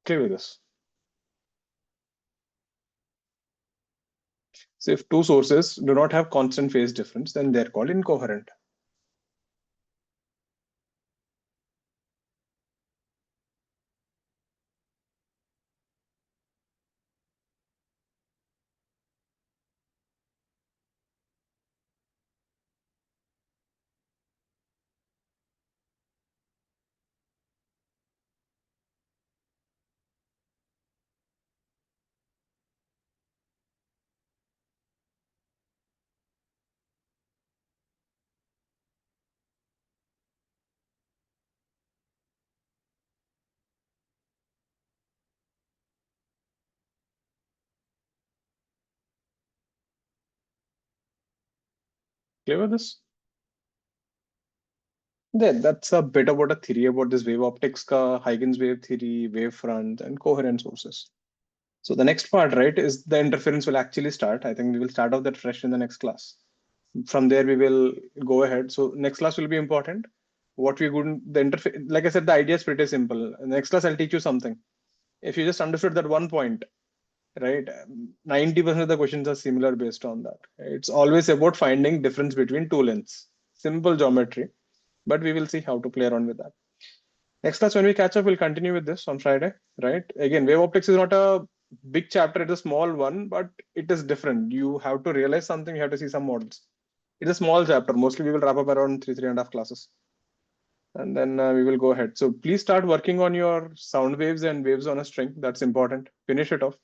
Clear with this. So if two sources do not have constant phase difference, then they're called incoherent. Clear with this? Then that's a bit about a theory about this wave optics, Huygens wave theory, wave front, and coherent sources. So the next part, right, is the interference will actually start. I think we will start off that fresh in the next class. From there, we will go ahead. So next class will be important. What we would the interface, like I said, the idea is pretty simple. Next class, I'll teach you something. If you just understood that one point, right, 90% of the questions are similar based on that. It's always about finding difference between two lengths. Simple geometry, but we will see how to play around with that. Next class, when we catch up, we'll continue with this on Friday, right? Again, wave optics is not a big chapter, it's a small one, but it is different. You have to realize something, you have to see some models. It's a small chapter. Mostly we will wrap up around 3.5 classes. And then we will go ahead. So please start working on your sound waves and waves on a string. That's important. Finish it off.